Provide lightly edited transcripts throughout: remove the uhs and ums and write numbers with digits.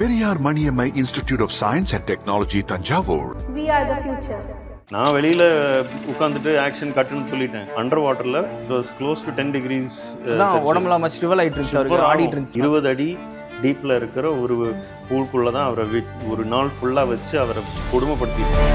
Periyar Maniammai Institute of Science and Technology, Tanjavur. We are the future. நான் வெளியில் உட்காந்துட்டு action கட்டுன்னு சொல்லிட்டேன். அண்டர் வாட்டரில் it was close to 10 degrees. உடம்புல ஸ்டிவல் ஆகிட்டு இருந்துச்சு, அவருக்கு ஆடிட்டு இருந்துச்சு. 20 அடி டீப்பில் இருக்கிற ஒரு பூல்குள்ளே தான் அவரை ஒரு நாள் ஃபுல்லாக வச்சு அவரை கொடுமைப்படுத்திட்டு.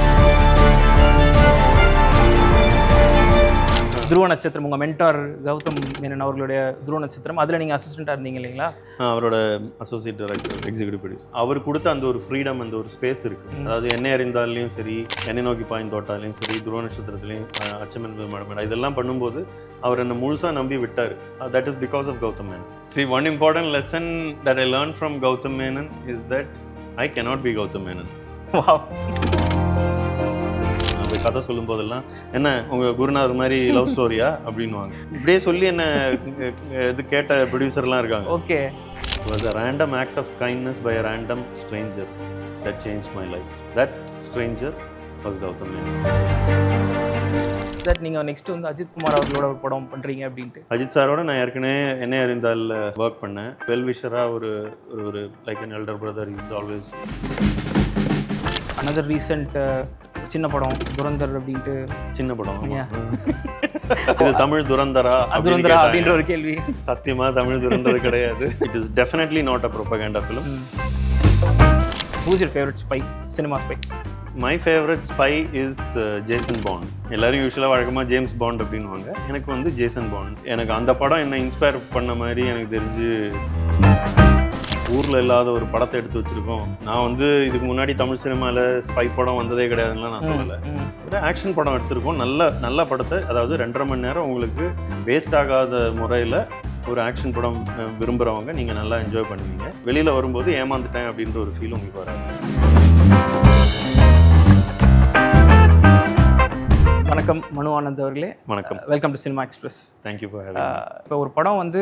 துருவ நட்சத்திரம் உங்கள் மென்டார் கௌதம் மேனன் அவர்களுடைய துருவ நட்சத்திரம், அதில் நீங்கள் அசிஸ்டண்ட்டாக இருந்தீங்க இல்லைங்களா? அவரோட அசோசியேட் டைரக்டர், எக்ஸிக்யூட்டிவ் ப்ரொடியூசர். அவர் கொடுத்த அந்த ஒரு ஃப்ரீடம், அந்த ஒரு ஸ்பேஸ் இருக்குது. அதாவது என்னை அறிந்தாலையும் சரி, என்னை நோக்கி பாய்ந்து தோட்டாலையும் சரி, துருவ நட்சத்திரத்துலையும் அச்சமன் மடமேடா இதெல்லாம் பண்ணும்போது அவர் என்னை முழுசாக நம்பி விட்டார். That is because of Gautham Menon. See, one important lesson that I learned from Gautam Menon is that I cannot be Gautam Menon. Wow. கதை சொல்லும் போதெல்லாம் என்ன உங்கள் குருநாதர் மாதிரி லவ் ஸ்டோரியா அப்படின்வாங்க. இப்படியே சொல்லி என்ன இது கேட்ட ப்ரொடியூசர்லாம் இருக்காங்க. Okay. It was a random act of kindness by a random stranger that changed my life. That stranger was Gautam Menon. Sir, நீங்கள் நெக்ஸ்ட் வந்து அஜித் குமார் அவர்களோட ஒரு படம் பண்ணுறீங்க அப்படின்ட்டு. அஜித் சாரோட நான் ஏற்கனவே என்னை அறிந்தால் ஒர்க் பண்ணேன். வெல்விஷராக ஒரு like an elder brother is always. Another recent சின்ன படம் துரந்தர் அப்படின்ட்டு. சின்ன படம் இது தமிழ் துரந்தரா அப்படின்ற ஒரு கேள்வி. சத்தியமா தமிழ் துரந்தது கிடையாது. It is definitely not a propaganda film. Who's your favorite spy, cinema spy? My favorite spy is Jason Bond. எல்லாரும் யூஸ்வலாக வழக்கமாக ஜேம்ஸ் பாண்ட் அப்படின்வாங்க. எனக்கு வந்து ஜேசன் பாண்ட். எனக்கு அந்த படம் என்னை இன்ஸ்பயர் பண்ண மாதிரி எனக்கு தெரிஞ்சு ஊரில் இல்லாத ஒரு படத்தை எடுத்து வச்சுருக்கோம். நான் வந்து இதுக்கு முன்னாடி தமிழ் சினிமாவில் ஸ்பை படம் வந்ததே கிடையாதுன்னா நான் சொல்லலை. ஒரு ஆக்ஷன் படம் எடுத்திருக்கோம். நல்ல படத்தை, அதாவது 2.5 மணி நேரம் உங்களுக்கு வேஸ்ட் ஆகாத முறையில் ஒரு ஆக்ஷன் படம் விரும்புகிறவங்க நீங்கள் நல்லா என்ஜாய் பண்ணுவீங்க. வெளியில் வரும்போது ஏமாந்துட்டேன் அப்படின்ற ஒரு ஃபீல் உங்களுக்கு வராது. வணக்கம் மனு ஆனந்த் அவர்களே. வணக்கம். Welcome to cinema express. Thank you for having. இப்போ ஒரு படம் வந்து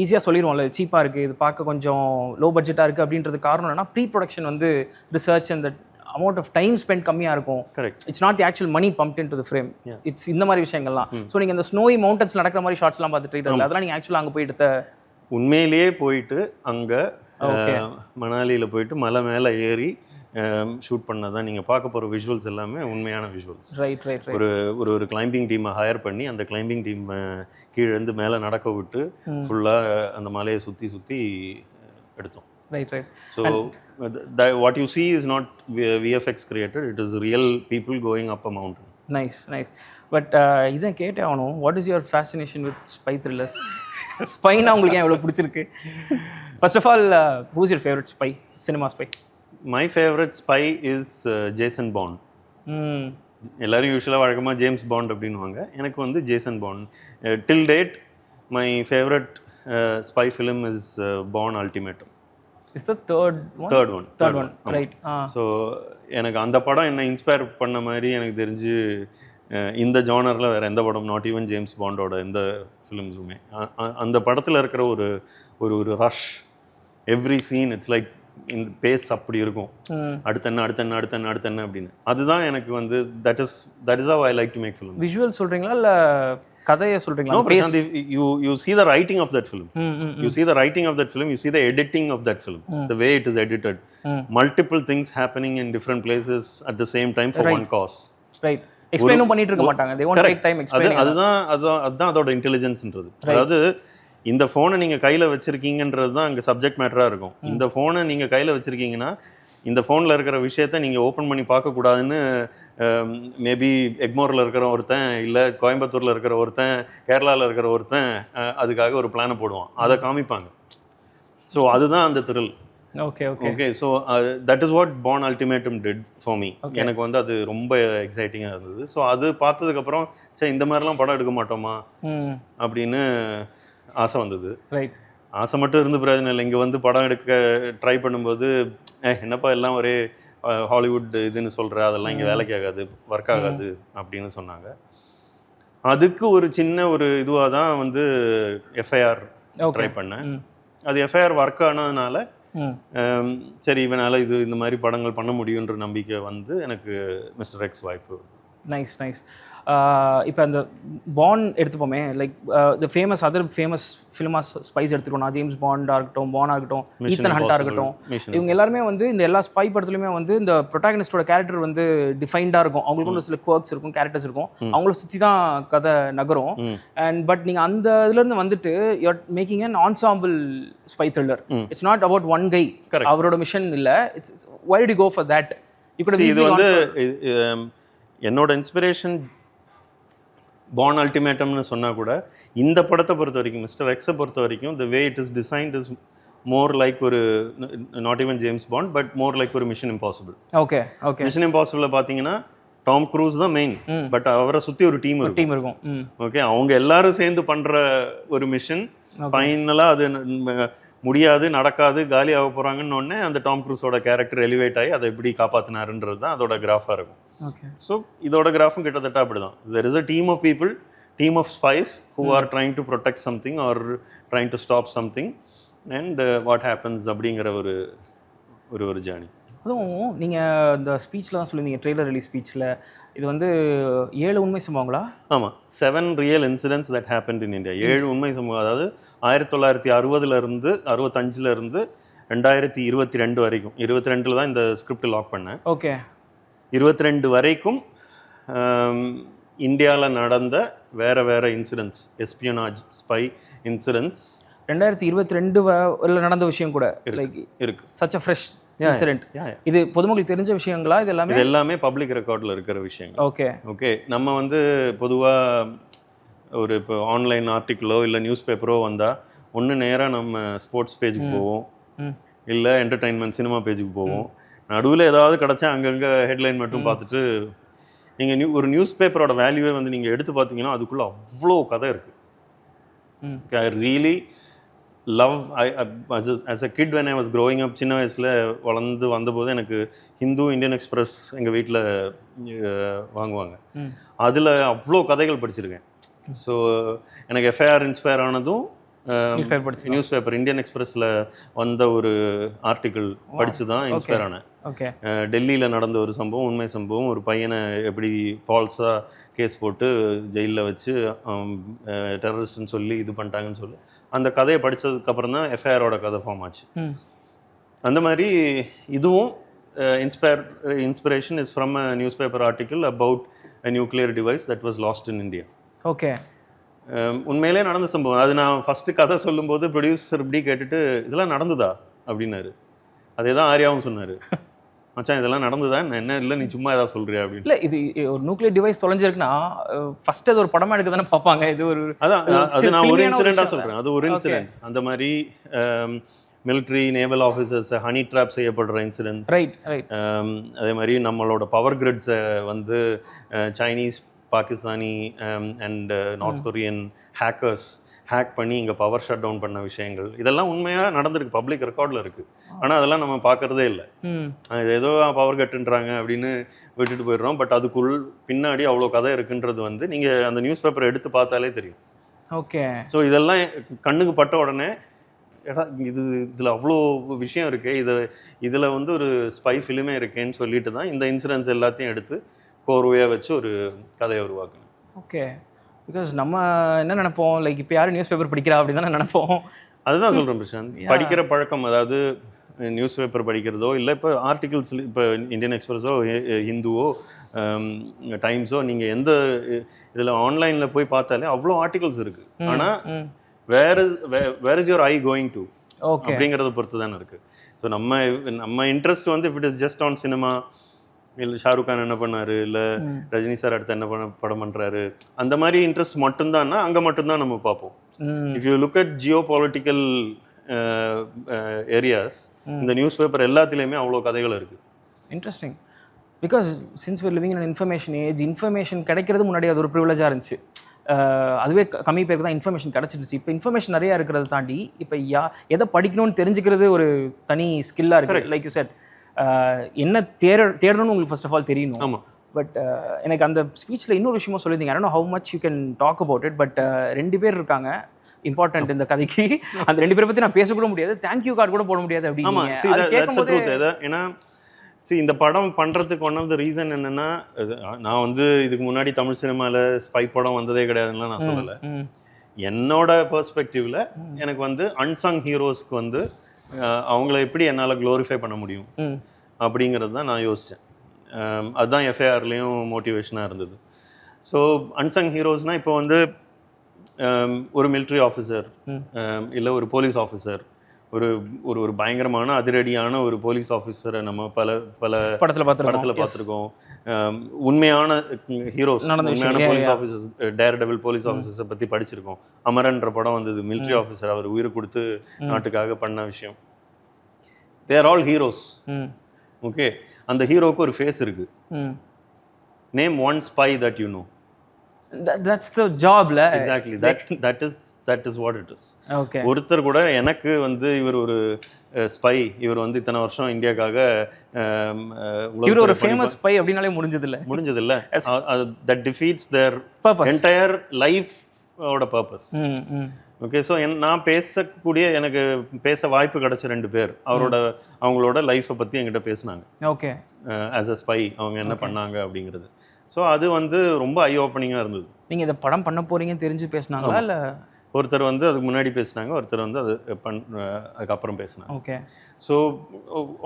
ஈஸியாக சொல்லிடுவோம்ல, சீப்பாக இருக்குது, இது பார்க்க கொஞ்சம் லோ பட்ஜெட்டாக இருக்குது அப்படின்றது காரணம் என்னன்னா ப்ரீ ப்ரொடக்ஷன் வந்து ரிசர்ச் அந்த அமௌண்ட் ஆஃப் டைம் ஸ்பெண்ட் கம்மியாக இருக்கும். Correct. It's not the actual money pumped in to the frame. It's இந்த மாதிரி விஷயங்கள்லாம். ஸோ நீங்கள் இந்த ஸ்னோய் மவுண்டன்ஸ் நடக்கிற மாதிரி ஷார்ட்ஸ்லாம் பார்த்துட்டு இருக்கீங்க, அதெல்லாம் நீங்கள் ஆக்சுவலாக அங்கே போய் எடுத்த உண்மையிலேயே போயிட்டு அங்கே மணாலியில் போயிட்டு மலை மேலே ஏறி ஷூட் பண்ணதான் நீங்கள் பார்க்க போகிற விஷுவல்ஸ் எல்லாமே உண்மையான விஷுவல்ஸ். ரைட். ஒரு கிளைம்பிங் டீமை ஹையர் பண்ணி அந்த கிளைம்பிங் டீமை கீழேருந்து மேலே நடக்க விட்டு ஃபுல்லாக அந்த மலையை சுற்றி எடுத்தோம். Right. So what you see is not VFX created, it is real people going up a mountain. Nice. But இதான் கேட்டே ஆகணும், what is your fascination with spy thrillers? ஸ்பைனா உங்களுக்கு ஏன் இவ்வளோ பிடிச்சிருக்கு? First of all, who's your favourite spy, cinema spy? My favorite spy is Jason Bond. எல்லாரும் யூஸ்வலாக வழக்கமாக ஜேம்ஸ் பாண்ட் அப்படின்வாங்க. எனக்கு வந்து Jason bond. Till date my favourite spy film is bond ultimatum. Is the third one right. So எனக்கு அந்த படம் என்னை இன்ஸ்பயர் பண்ண மாதிரி எனக்கு தெரிஞ்சு இந்த ஜானரில் வேறு எந்த படம், நாட் ஈவன் ஜேம்ஸ் பாண்டோட எந்த ஃபிலிம்ஸுமே அந்த படத்தில் இருக்கிற ஒரு rush, every scene it's like இந்த பேஸ் அப்படி இருக்கும். அடுத்த என்ன அப்படின்னு. அதுதான் எனக்கு வந்து that is how I like to make film. Visual சொல்றீங்களா இல்ல கதையை சொல்றீங்களா? No, Prashant, you see the writing of that film. You see the writing of that film, you see the editing of that film, the way it is edited. Multiple things happening in different places at the same time for one cause. Right. எக்ஸ்பிளைனும் பண்ணிட்டு இருக்க மாட்டாங்க. They won't take time explaining. அதுதான் அதோட இன்டெலிஜென்ஸ்ன்றது. அதாவது இந்த ஃபோனை நீங்கள் கையில் வச்சுருக்கீங்கன்றது தான் அங்கே சப்ஜெக்ட் மேட்டராக இருக்கும். இந்த ஃபோனை நீங்கள் கையில் வச்சுருக்கீங்கன்னா இந்த ஃபோனில் இருக்கிற விஷயத்த நீங்கள் ஓப்பன் பண்ணி பார்க்கக்கூடாதுன்னு மேபி எக்மோரில் இருக்கிற ஒருத்தன், இல்லை கோயம்புத்தூரில் இருக்கிற ஒருத்தன், கேரளாவில் இருக்கிற ஒருத்தன் அதுக்காக ஒரு பிளானை போடுவான், அதை காமிப்பாங்க. ஸோ அதுதான் அந்த thrill. Okay. So that is what bond ultimatum did for me. எனக்கு வந்து அது ரொம்ப எக்ஸைட்டிங்காக இருந்தது. ஸோ அது பார்த்ததுக்கப்புறம் சரி இந்த மாதிரிலாம் படம் எடுக்க மாட்டோமா அப்படின்னு ஆசை வந்தது. ரைட். ஆசை மட்டும் இருந்து பிரயோஜனம் இல்லை. இங்கே வந்து படம் எடுக்க ட்ரை பண்ணும்போது என்னப்பா எல்லாம் ஒரே ஹாலிவுட் இதுன்னு சொல்கிற, அதெல்லாம் இங்கே வேலைக்கு ஆகாது, ஒர்க் ஆகாது அப்படின்னு சொன்னாங்க. அதுக்கு ஒரு சின்ன ஒரு இதுவாக தான் வந்து எஃப்ஐஆர் ட்ரை பண்ணேன். அது எஃப்ஐஆர் ஒர்க் ஆனதுனால சரி இவனால் இந்த மாதிரி படங்கள் பண்ண முடியுன்ற நம்பிக்கை வந்து எனக்கு மிஸ்டர் எக்ஸ் வாய்ப்பு. நைஸ். இப்போ அந்த பாண்ட் எடுத்துப்போமே, லைக் த அதர் ஃபேமஸ் ஃபிலிமா ஸ்பைஸ் எடுத்துக்கணும், ஜேம்ஸ் பாண்டாக இருக்கட்டும், பானாக இருக்கட்டும், ஈத்தன் ஹண்டாக இருக்கட்டும், இவங்க எல்லாருமே வந்து இந்த எல்லா ஸ்பை படத்துலையுமே வந்து இந்த ப்ரொட்டாகனிஸ்டோட கேரக்டர் வந்து டிஃபைன்டாக இருக்கும். அவங்களுக்கு ஒரு சில குவர்க்ஸ் இருக்கும், கேரக்டர்ஸ் இருக்கும், அவங்கள சுற்றி தான் கதை நகரும். அண்ட் பட் நீங்கள் அந்த இதுலேருந்து வந்துட்டு you are making an ensemble spy thriller. It's not about one guy, அவரோட மிஷன் இல்லை. It's why did you go for that? இது வந்து என்னோட இன்ஸ்பிரேஷன் பான் அல்டிமேட்டம்னு சொன்னால் கூட இந்த படத்தை பொறுத்த வரைக்கும், மிஸ்டர் எக்ஸை பொறுத்த வரைக்கும் the way it is designed is more like ஒரு not even James Bond, but more like ஒரு mission impossible. Okay okay. Mission இம்பாசிபிளில் பார்த்தீங்கன்னா டாம் க்ரூஸ் தான் மெயின், பட் அவரை சுற்றி ஒரு டீம் இருக்கும். ஓகே, அவங்க எல்லாரும் சேர்ந்து பண்ணுற ஒரு மிஷன். ஃபைனலாக அது முடியாது, நடக்காது, காலி ஆக போகிறாங்கன்னு ஒன்னே அந்த டாம் க்ரூஸோட கேரக்டர் எலிவேட் ஆகி அதை எப்படி காப்பாற்றினாருன்றது தான் அதோட கிராஃபாக இருக்கும். ஸோ இதோட கிராஃபும் கிட்டத்தட்ட அப்படி தான். There is a team of people, team of spies who are trying to protect something or trying to stop something and what happens அப்படிங்கிற ஒரு ஜேர்னி. அதுவும் நீங்கள் இந்த ஸ்பீச்சில் தான் சொல்லியிருந்தீங்க, ட்ரெய்லர் ரிலீஸ் ஸ்பீச்சில், இது வந்து 7 உண்மை சம்பவங்களா? ஆமாம், 7 real incidents that happened in India. 7 உண்மை சம்பவம். அதாவது 1960 65 2022 வரைக்கும். 22 தான் இந்த ஸ்கிரிப்ட் லாக் பண்ணேன். ஓகே. 22 வரைக்கும் இந்தியாவில் நடந்த வேறு இன்சிடென்ட்ஸ், எஸ்பியோனாஜ், ஸ்பை இன்சிடென்ட்ஸ் 2022 நடந்த விஷயம் கூட இருக்கு. Such a fresh incident. இது பொதுமக்களுக்கு தெரிஞ்ச விஷயங்களா? இது எல்லாமே பப்ளிக் ரெக்கார்டில் இருக்கிற விஷயங்கள். Okay okay. நம்ம வந்து பொதுவாக ஒரு இப்போ ஆன்லைன் ஆர்டிக்கிளோ இல்லை நியூஸ் பேப்பரோ வந்தால் ஒன்று நேராக நம்ம ஸ்போர்ட்ஸ் பேஜுக்கு போவோம், இல்லை என்டர்டெயின்மெண்ட் சினிமா பேஜுக்கு போவோம். நடுவில் ஏதாவது கிடச்சா அங்கங்கே ஹெட்லைன் மட்டும் பார்த்துட்டு நீங்கள் ஒரு நியூஸ் பேப்பரோட வேல்யூவே வந்து நீங்கள் எடுத்து பார்த்தீங்கன்னா அதுக்குள்ளே அவ்வளோ கதை இருக்குது. I really love as a kid when I was growing up, சின்ன வயசில் வளர்ந்து வந்தபோது எனக்கு ஹிந்து, இந்தியன் எக்ஸ்பிரஸ் எங்கள் வீட்டில் வாங்குவாங்க. அதில் அவ்வளோ கதைகள் படிச்சிருக்கேன். ஸோ எனக்கு எஃப்ஐஆர் இன்ஸ்பயர் ஆனதும் நியூஸ் பேப்பர் இந்தியன் எக்ஸ்பிரஸில் வந்த ஒரு ஆர்டிக்கிள் படித்து தான் இன்ஸ்பயர் ஆனேன். ஓகே. டெல்லியில் நடந்த ஒரு சம்பவம், உண்மை சம்பவம், ஒரு பையனை எப்படி ஃபால்ஸாக கேஸ் போட்டு ஜெயிலில் வச்சு டெரரிஸ்ட்னு சொல்லி இது பண்ணிட்டாங்கன்னு சொல்லி அந்த கதையை படித்ததுக்கப்புறம் தான் எஃப்ஐஆரோட கதை ஃபார்ம் ஆச்சு. அந்த மாதிரி இதுவும் inspiration is from a news paper article about a nuclear device that was last in India. Okay. உண்மையிலே நடந்த சம்பவம். அது நான் ஃபஸ்ட்டு கதை சொல்லும்போது ப்ரொடியூசர் இப்படி கேட்டுட்டு இதெல்லாம் நடந்துதா அப்படின்னாரு. அதே தான் ஆர்யாவும் சொன்னார், மச்சான் இதெல்லாம் நடந்துதா என்ன, இல்லை நீ சும்மா ஏதாவது சொல்றியா அப்படின்னு. இல்லை, இது ஒரு நியூக்ளியர் டிவைஸ் தொலைஞ்சிருக்குன்னா ஃபர்ஸ்ட் அது ஒரு படமாக எடுக்க தானே பார்ப்பாங்க. இது ஒரு அது நான் ஒரு இன்சிடென்ட்டாக சொல்கிறேன். அது ஒரு இன்சிடென்ட். அந்த மாதிரி military naval officers honey trap செய்யப்படுற இன்சிடென்ட்ஸ். Right right. அதே மாதிரி நம்மளோட பவர் கிரிட்ஸை வந்து Chinese, Pakistani and North Korean hackers hack பண்ணி இங்கே பவர் ஷட் டவுன் பண்ண விஷயங்கள், இதெல்லாம் உண்மையாக நடந்திருக்கு, பப்ளிக் ரெக்கார்டில் இருக்குது. ஆனால் அதெல்லாம் நம்ம பார்க்குறதே இல்லை. இது ஏதோ பவர் கட்டுன்றாங்க அப்படின்னு விட்டுட்டு போயிடுறோம். பட் அதுக்குள் பின்னாடி அவ்வளோ கதை இருக்குன்றது வந்து நீங்கள் அந்த நியூஸ் பேப்பரை எடுத்து பார்த்தாலே தெரியும். ஓகே. ஸோ இதெல்லாம் கண்ணுக்கு பட்ட உடனே இதில் அவ்வளோ விஷயம் இருக்குது, இதில் வந்து ஒரு ஸ்பை ஃபிலிமே இருக்கேன்னு சொல்லிட்டு தான் இந்த இன்சிடென்ட்ஸ் எல்லாத்தையும் எடுத்து கோர்வையாக வச்சு ஒரு கதையை உருவாக்கணும். ஓகே. பிகாஸ் நம்ம என்ன நினைப்போம், லைக் இப்போ யாரும் நியூஸ் பேப்பர் படிக்கிறா அப்படின்னு தானே நினைப்போம். அதுதான் சொல்கிறேன் பிரசாந்த், படிக்கிற பழக்கம், அதாவது நியூஸ் பேப்பர் படிக்கிறதோ இல்லை இப்போ ஆர்டிகிள்ஸ், இப்போ இந்தியன் எக்ஸ்பிரஸோ ஹிந்துவோ டைம்ஸோ நீங்கள் எந்த இதில் ஆன்லைனில் போய் பார்த்தாலே அவ்வளோ ஆர்டிகல்ஸ் இருக்குது. ஆனால் where is your eye going to அப்படிங்கிறத பொறுத்து தானே இருக்குது. ஸோ நம்ம இன்ட்ரெஸ்ட் வந்து if it is just on cinema, இல்லை ஷாருக் கான் என்ன பண்ணாரு, இல்லை ரஜினி சார் அடுத்து என்ன படம் பண்ணுறாரு, அந்த மாதிரி இன்ட்ரெஸ்ட் மட்டும்தான்னா அங்கே மட்டும்தான் நம்ம பார்ப்போம். If you look at geopolitical areas, இந்த நியூஸ் பேப்பர் எல்லாத்துலேயுமே அவ்வளோ கதைகள் இருக்குது. Interesting. Because since we are living in information age, information கிடைக்கிறது முன்னாடி அது ஒரு ப்ரிவிலேஜாக இருந்துச்சு. அதுவே கம்மி பேருக்கு தான் இன்ஃபர்மேஷன் கிடச்சிருச்சு. இப்போ இன்ஃபர்மேஷன் நிறையா இருக்கிறத தாண்டி இப்போ எதை படிக்கணும்னு தெரிஞ்சுக்கிறது ஒரு தனி ஸ்கில்லாக இருக்குது. லைக் யூ செட், என்ன தேடணும்னு உங்களுக்கு ஃபர்ஸ்ட் ஆஃப் ஆல் தெரியணும். ஆமாம். பட் எனக்கு அந்த ஸ்பீச்சில் இன்னொரு விஷயமும் சொல்லியிருந்தீங்க. I don't know how much you can talk about it. But 2 பேர் இருக்காங்க இம்பார்ட்டன்ட் இந்த கதைக்கு. அந்த 2 பேரை பற்றி நான் பேசக்கூட முடியாது, தேங்க்யூ கார்டு கூட போட முடியாது அப்படின்னு. ஏன்னா இந்த படம் பண்ணுறதுக்கு ஒன் ஆஃப் த ரீசன் என்னென்னா, நான் வந்து இதுக்கு முன்னாடி தமிழ் சினிமாவில் ஸ்பை படம் வந்ததே கிடையாதுன்னா நான் சொல்லலை. என்னோட பெர்ஸ்பெக்டிவில் எனக்கு வந்து அன்சங் ஹீரோஸ்க்கு வந்து அவங்கள எப்படி என்னால் க்ளோரிஃபை பண்ண முடியும் அப்படிங்கிறது தான் நான் யோசித்தேன். அதுதான் எஃப்ஐஆர்லேயும் மோட்டிவேஷனாக இருந்தது. ஸோ அன்சங் ஹீரோஸ்னால் இப்போ வந்து ஒரு மிலிட்ரி ஆஃபீஸர் இல்லை ஒரு போலீஸ் ஆஃபீஸர், ஒரு ஒரு ஒரு பயங்கரமான அதிரடியான ஒரு போலீஸ் ஆஃபீஸரை நம்ம பல பல படத்தில் பார்த்துருக்கோம். உண்மையான ஹீரோஸ், உண்மையான police officers, daredevil police ஆஃபீஸர்ஸை பற்றி படிச்சிருக்கோம். அமரன்ற படம் வந்தது, மிலிட்ரி ஆஃபீஸர், அவர் உயிரை கொடுத்து நாட்டுக்காக பண்ண விஷயம். தேர் ஆல் ஹீரோஸ். ஓகே, அந்த ஹீரோவுக்கு ஒரு ஃபேஸ் இருக்கு. Name one spy that you know. That's the job la. Exactly. That is what it is. Okay. ஒருத்தர் கூட எனக்கு வந்து இவர் ஒரு ஸ்பை, இவர் வந்து இத்தனை வருஷம் இந்தியாக்காக இவர் ஒரு ஃபேமஸ் ஸ்பை அப்படினாலே முடிஞ்சது இல்ல. That defeats their entire life ஓட purpose. ஓகே, ஸோ நான் பேசக்கூடிய, எனக்கு பேச வாய்ப்பு கிடைச்ச 2 பேர் அவங்களோட லைஃப்பை பற்றி என்கிட்ட பேசினாங்க. ஓகே, ஆஸ் அ ஸ்பை அவங்க என்ன பண்ணாங்க அப்படிங்கிறது. ஸோ அது வந்து ரொம்ப ஐ ஓப்பனிங்காக இருந்தது. நீங்கள் இதை படம் பண்ண போகிறீங்கன்னு தெரிஞ்சு பேசினாங்களா இல்லை? ஒருத்தர் வந்து அதுக்கு முன்னாடி பேசினாங்க, ஒருத்தர் வந்து அதுக்கப்புறம் பேசினாங்க. ஓகே, ஸோ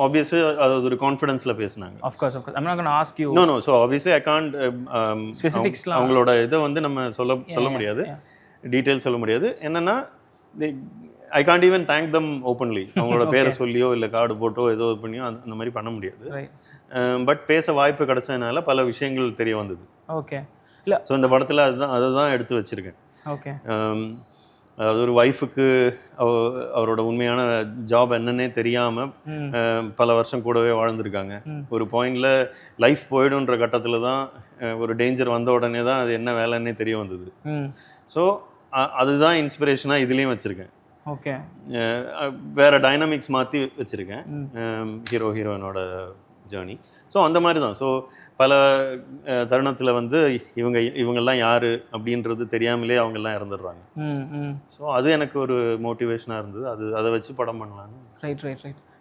ஆப்வியஸ்லி அது ஒரு கான்ஃபிடென்ஸில் பேசினாங்க. Of course I'm not going to ask you. No. So obviously I can't ஸ்பெசிஃபிக்ஸ்லாம் அவங்களோட இதை வந்து நம்ம சொல்ல முடியாது, டீட்டெயில்ஸ் சொல்ல முடியாது. என்னென்னா I can't even thank them openly. அவங்களோட பேரை சொல்லியோ இல்லை கார்டு போட்டோ ஏதோ பண்ணியோ அந்த மாதிரி பண்ண முடியாது. பட் பேச வாய்ப்பு கிடைச்சதுனால பல விஷயங்கள் தெரிய வந்தது. ஓகே, இல்லை ஸோ இந்த படத்தில் அதை தான் எடுத்து வச்சுருக்கேன். ஓகே, அதாவது ஒரு ஒய்ஃபுக்கு அவரோட உண்மையான ஜாப் என்னன்னே தெரியாமல் பல வருஷம் கூடவே வாழ்ந்துருக்காங்க. ஒரு பாயிண்டில் லைஃப் போயிடுன்ற கட்டத்தில் தான் ஒரு டேஞ்சர் வந்த உடனே தான் அது என்ன வேலைன்னே தெரிய வந்தது. ஸோ அதுதான் இன்ஸ்பிரேஷனாக இதுலேயும் வச்சுருக்கேன். ஓகே, வேறு டைனமிக்ஸ் மாற்றி வச்சுருக்கேன் ஹீரோயினோட ஜேர்னி. ஸோ அந்த மாதிரி தான். ஸோ பல தருணத்தில் வந்து இவங்கெல்லாம் யார் அப்படின்றது தெரியாமலே அவங்கெல்லாம் இறந்துடுறாங்க. ஸோ அது எனக்கு ஒரு மோட்டிவேஷனாக இருந்தது. அதை வச்சு படம் பண்ணலான்னு. Right.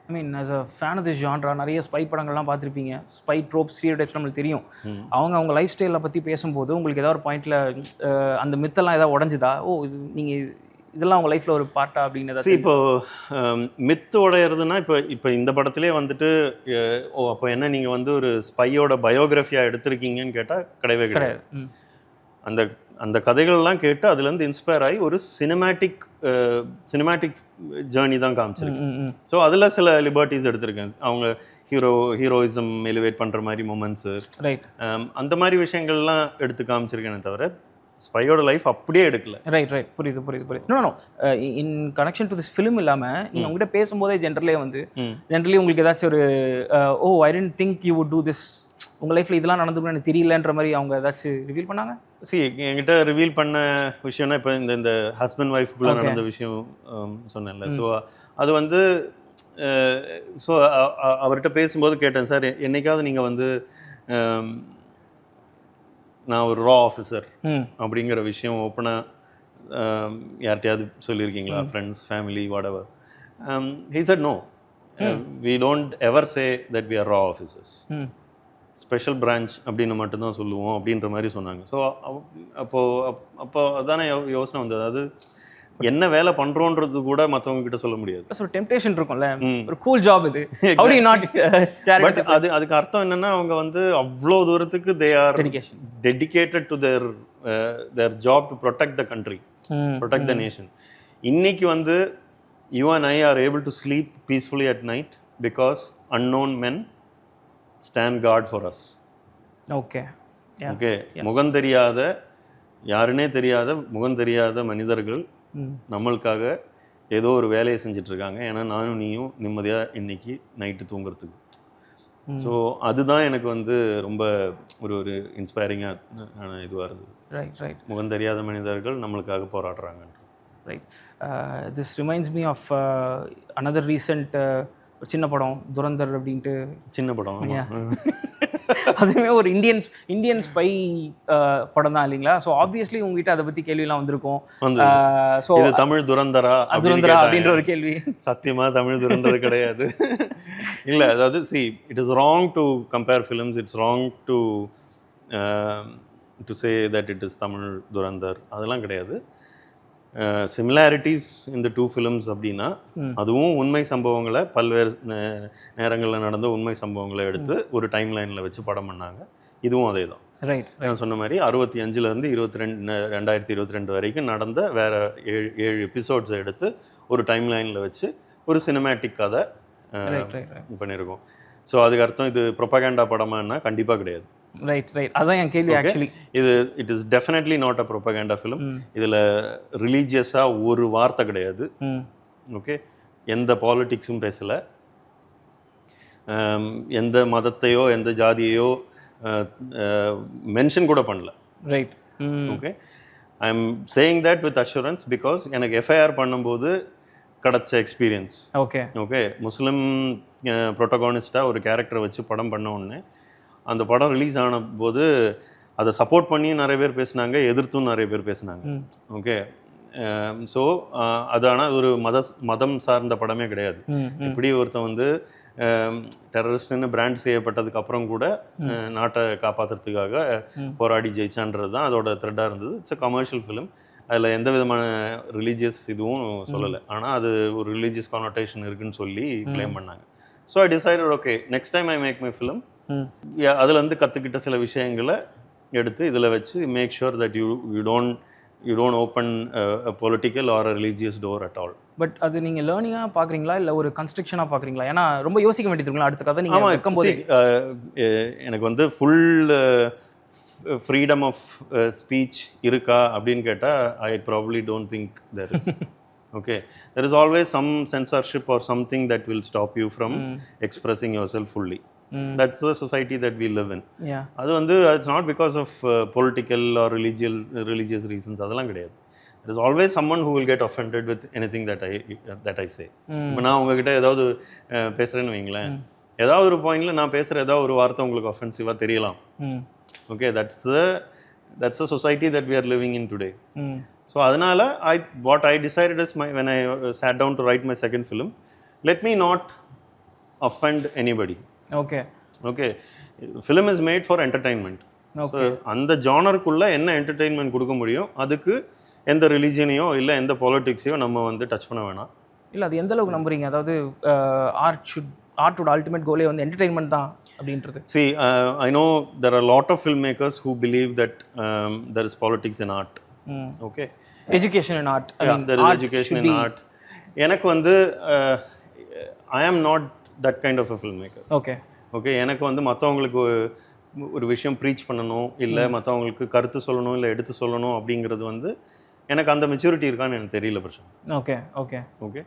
I mean as a fan of this genre நிறைய ஸ்பை படங்கள்லாம் பார்த்துருப்பீங்க. ஸ்பை ட்ரோப், ஸ்டீரியோடைப்ஸ் நம்மளுக்கு தெரியும். அவங்க லைஃப் ஸ்டைலை பற்றி பேசும்போது உங்களுக்கு ஏதாவது ஒரு பாயிண்டில் அந்த மித்தெல்லாம் ஏதாவது உடஞ்சுதா? இது நீங்கள் இதெல்லாம் உங்கள் லைஃப்பில் ஒரு பார்ட்டா அப்படின்னு? இப்போ மித்து உடையிறதுனா இப்போ இந்த படத்துலேயே வந்துட்டு அப்போ என்ன நீங்கள் வந்து ஒரு ஸ்பையோட பயோகிராஃபியாக எடுத்திருக்கீங்கன்னு கேட்டால் கிடையவே கிடையாது. அந்த கதைகள்லாம் கேட்டு அதுலேருந்து இன்ஸ்பயர் ஆகி ஒரு சினிமேட்டிக் ஜேர்னி தான் காமிச்சிருக்கு. ஸோ அதில் சில லிபர்ட்டிஸ் எடுத்திருக்கேன். அவங்க ஹீரோயிசம் எலிவேட் பண்ணுற மாதிரி மூமெண்ட்ஸு, அந்த மாதிரி விஷயங்கள்லாம் எடுத்து காமிச்சிருக்கேனே தவிர ஸ்பையோட லைஃப் அப்படியே எடுக்கல. ரைட். புரியுது. No in connection to this film இல்லாமல் நீங்கள் உங்ககிட்ட பேசும்போதே ஜென்ரலி உங்களுக்கு ஏதாச்சும் ஒரு I tend think you would do this, உங்கள் லைஃப்பில் இதெல்லாம் நடந்துக்கணும் எனக்கு தெரியலன்ற மாதிரி அவங்க ஏதாச்சும் ரிவீல் பண்ணாங்க? என்கிட்ட ரிவீல் பண்ண விஷயம்னா இப்போ இந்த ஹஸ்பண்ட் ஒய்ஃப்குள்ளே நடந்த விஷயம் சொன்னேன்ல. ஸோ அது வந்து ஸோ அவர்கிட்ட பேசும்போது கேட்டேன், சார் என்னைக்காவது நீங்கள் வந்து நான் ஒரு ரா ஆஃபீஸர் அப்படிங்கிற விஷயம் ஓப்பனாக யார்கிட்டையாவது சொல்லியிருக்கீங்களா? Friends, family, whatever. He said no, we don't ever say that we are ரா ஆஃபீஸர்ஸ், ஸ்பெஷல் பிரான்ச் அப்படின்னு மட்டும்தான் சொல்லுவோம் அப்படின்ற மாதிரி சொன்னாங்க. ஸோ அப்போ அதானே யோசனை வந்தது. அது என்ன வேலை பண்றோன்றது கூட மற்றவங்க கிட்ட சொல்ல முடியாது. ஒரு டெம்ப்டேஷன் இருக்கும்ல, ஒரு கூல் ஜாப் இது. How do you not share it? But அதுக்கு அர்த்தம் என்னன்னா அவங்க வந்து அவ்வளோ தூரத்துக்கு they are dedicated to their job to protect the country, protect the nation. இன்னைக்கு வந்து you and I are able to sleep peacefully at night because unknown men stand guard for us. Okay. Okay, முகம் தெரியாத, யாருன்னே தெரியாத, முகம் தெரியாத மனிதர்கள் நம்மளுக்காக ஏதோ ஒரு வேலையை செஞ்சிட்ருக்காங்க. ஏன்னா நானும் நீயும் நிம்மதியாக இன்னைக்கு நைட்டு தூங்குறதுக்கு. ஸோ அதுதான் எனக்கு வந்து ரொம்ப ஒரு இன்ஸ்பைரிங்கான இதுவாக இருந்தது. ரைட். முகம் தெரியாத மனிதர்கள் நம்மளுக்காக போராடுறாங்க. Right. This reminds me of another recent ஒரு சின்ன படம், துரந்தர் அப்படின்ட்டு. சின்ன படம் அதுவுமே ஒரு இந்தியன் ஸ்பை படம் தான் இல்லைங்களா? ஸோ ஆப்வியஸ்லி உங்ககிட்ட அதை பற்றி கேள்வியெல்லாம் வந்திருக்கும். ஸோ இது தமிழ் துரந்தரா அப்படின்ற ஒரு கேள்வி. சத்தியமா தமிழ் துரந்தது கிடையாது. இல்லை, அதாவது it is wrong to compare films, it's wrong to say that it is Tamil Durandhar, அதெல்லாம் கிடையாது. சிமிலாரிட்டிஸ் இந்த டூ ஃபிலிம்ஸ் அப்படின்னா அதுவும் உண்மை சம்பவங்களை, பல்வேறு நேரங்களில் நடந்த உண்மை சம்பவங்களை எடுத்து ஒரு டைம் லைனில் வச்சு படம் பண்ணாங்க. இதுவும் அதே தான். ரைட். நான் சொன்ன மாதிரி 65 2022 வரைக்கும் நடந்த வேற 7 எபிசோட்ஸை எடுத்து ஒரு டைம் லைனில் வச்சு ஒரு சினிமேட்டிக் கதை பண்ணியிருக்கோம். ஸோ அதுக்கு அர்த்தம் இது ப்ரொபகேண்டா படமானா கண்டிப்பாக கிடையாது. ரைட். அதான் என் கேள்வி. Actually it is definitely not a propaganda film. இதில் ரிலீஜியஸாக ஒரு வார்த்தை கிடையாது. ஓகே, எந்த பாலிட்டிக்ஸும் பேசலை, எந்த மதத்தையோ எந்த ஜாதியையோ மென்ஷன் கூட பண்ணல. Right. Okay, I am saying that with assurance because எனக்கு எஃப்ஐஆர் பண்ணும்போது கிடச்ச எக்ஸ்பீரியன்ஸ். ஓகே, முஸ்லீம் ப்ரோட்டகானிஸ்டாக ஒரு கேரக்டரை வச்சு படம் பண்ண உடனே அந்த படம் ரிலீஸ் ஆன போது அதை சப்போர்ட் பண்ணியும் நிறைய பேர் பேசினாங்க, எதிர்த்தும் நிறைய பேர் பேசினாங்க. ஓகே, ஸோ அது ஆனால் ஒரு மதம் சார்ந்த படமே கிடையாது. இப்படி ஒருத்தன் வந்து டெரரிஸ்ட்னு பிராண்ட் செய்யப்பட்டதுக்கு அப்புறம் கூட நாட்டை காப்பாற்றுறதுக்காக போராடி ஜெயிச்சான்றது தான் அதோட த்ரெட்டாக இருந்தது. It's a commercial film. அதில் எந்த விதமான ரிலீஜியஸ் இதுவும் சொல்லலை, ஆனால் அது ஒரு ரிலீஜியஸ் கானோட்டேஷன் இருக்குன்னு சொல்லி கிளைம் பண்ணாங்க. So I decided okay, next time I make my film, அதுலேருந்து கற்றுக்கிட்ட சில விஷயங்களை எடுத்து இதில் வச்சு make sure that you don't open a political or a religious door at all. But அது நீங்கள் லேர்னிங்காக பார்க்குறீங்களா இல்லை ஒரு கன்ஸ்ட்ரக்ஷனாக பார்க்குறீங்களா? ஏன்னா ரொம்ப யோசிக்க வேண்டியது இருக்குங்களா அடுத்த கதை நீங்கள் வைக்கும்போது. எனக்கு வந்து ஃபுல் ஃப்ரீடம் ஆஃப் ஸ்பீச் இருக்கா அப்படின்னு கேட்டால் I probably don't think there is. Okay, there is always some censorship or something that will stop you from expressing yourself fully. That's the society that we live in. Yeah, அது வந்து it's not because of political or religious reasons, அதெல்லாம் கிடையாது. There is always someone who will get offended with anything that I say. இப்போ நான் உங்ககிட்ட ஏதாவது பேசுகிறேன்னு வைங்களேன், ஏதாவது ஒரு பாயிண்டில் நான் பேசுகிற ஏதாவது ஒரு வார்த்தை உங்களுக்கு ஒஃபென்சிவாக தெரியலாம். Okay, that's the society that we are living in today. So அதனால what I decided is when I sat down to write my second film, let me not offend anybody. Okay, film is made for entertainment. So அந்த ஜானருக்குள்ள என்ன entertainment கொடுக்க முடியும், அதுக்கு எந்த ரிலீஜனையோ இல்லை எந்த பாலிட்டிக்ஸையோ நம்ம வந்து டச் பண்ண வேணாம். இல்லை, அது எந்த அளவுக்கு நம்புறீங்க? அதாவது ஆர்ட்டோட அல்டிமேட் கோலே வந்து என்டர்டெயின்மெண்ட் தான் அப்படின்றது. See, I know there are a lot of filmmakers who believe that there is politics in art. Okay, education in art. There is education in art. எனக்கு வந்து I am not that kind of a filmmaker. Okay, எனக்கு வந்து மற்றவங்களுக்கு ஒரு விஷயம் preach பண்ணணும், இல்லை மற்றவங்களுக்கு கருத்து சொல்லணும், இல்லை எடுத்து சொல்லணும் அப்படிங்கிறது வந்து எனக்கு அந்த மெச்சூரிட்டி இருக்கான்னு எனக்கு தெரியல Prashanth. Okay,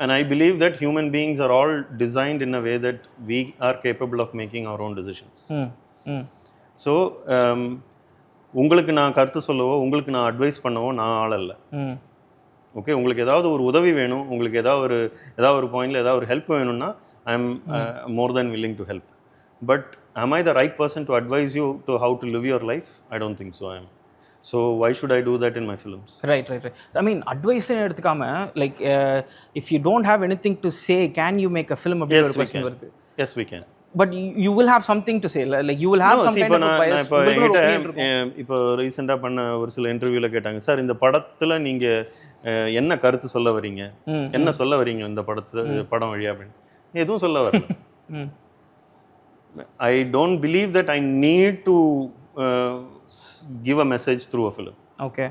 and I believe that human beings are all designed in a way that we are capable of making our own decisions. So உங்களுக்கு நான் கருத்து சொல்லவோ உங்களுக்கு நான் அட்வைஸ் பண்ணவோ நான் ஆள் இல்லை. ஓகே, உங்களுக்கு ஏதாவது ஒரு உதவி வேணும், உங்களுக்கு ஏதாவது ஒரு பாயிண்டில் ஏதாவது ஒரு ஹெல்ப் வேணும்னா I am more then willing to help. But am I the right person to advise you to how to live your life? I don't think so I am. So why should I do that in my films? Right. I mean, advice எடுத்துக்காம like if you don't have anything to say, can you make a film about your question வருது? Yes, we can. But you will have something to say, like you will have some kind of bias. இப்போ ரீசெண்டாக பண்ண ஒரு சில இன்டர்வியூவில் கேட்டாங்க, sir இந்த படத்தில் நீங்கள் என்ன கருத்து சொல்ல வரீங்க, என்ன சொல்ல வரீங்க இந்த படம் வழியா அப்படின்னு. எதுவும் சொல்ல வரல. I don't believe that I need to give a message through a film. Okay.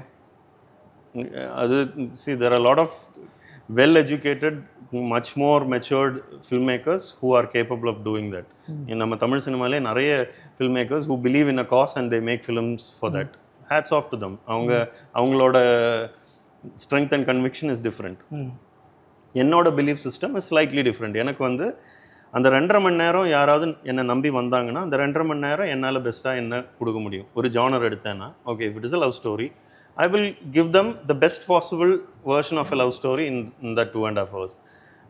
See, there are a lot of well-educated, much more matured filmmakers who are capable of doing that. In நம்ம தமிழ் சினிமாலே நிறைய filmmakers who believe in a cause and they make films for that. Hats off to them. அவங்களோட strength and conviction is different. என்னோட belief system is slightly different. எனக்கு வந்து அந்த 2.5 மணி நேரம் யாராவது என்னை நம்பி வந்தாங்கன்னா அந்த 2.5 மணி நேரம் என்னால் பெஸ்ட்டாக என்ன கொடுக்க முடியும். ஒரு ஜானர் எடுத்தேன்னா, okay, if it is a love story, I will give them the best possible version of a love story in that 2.5 hours.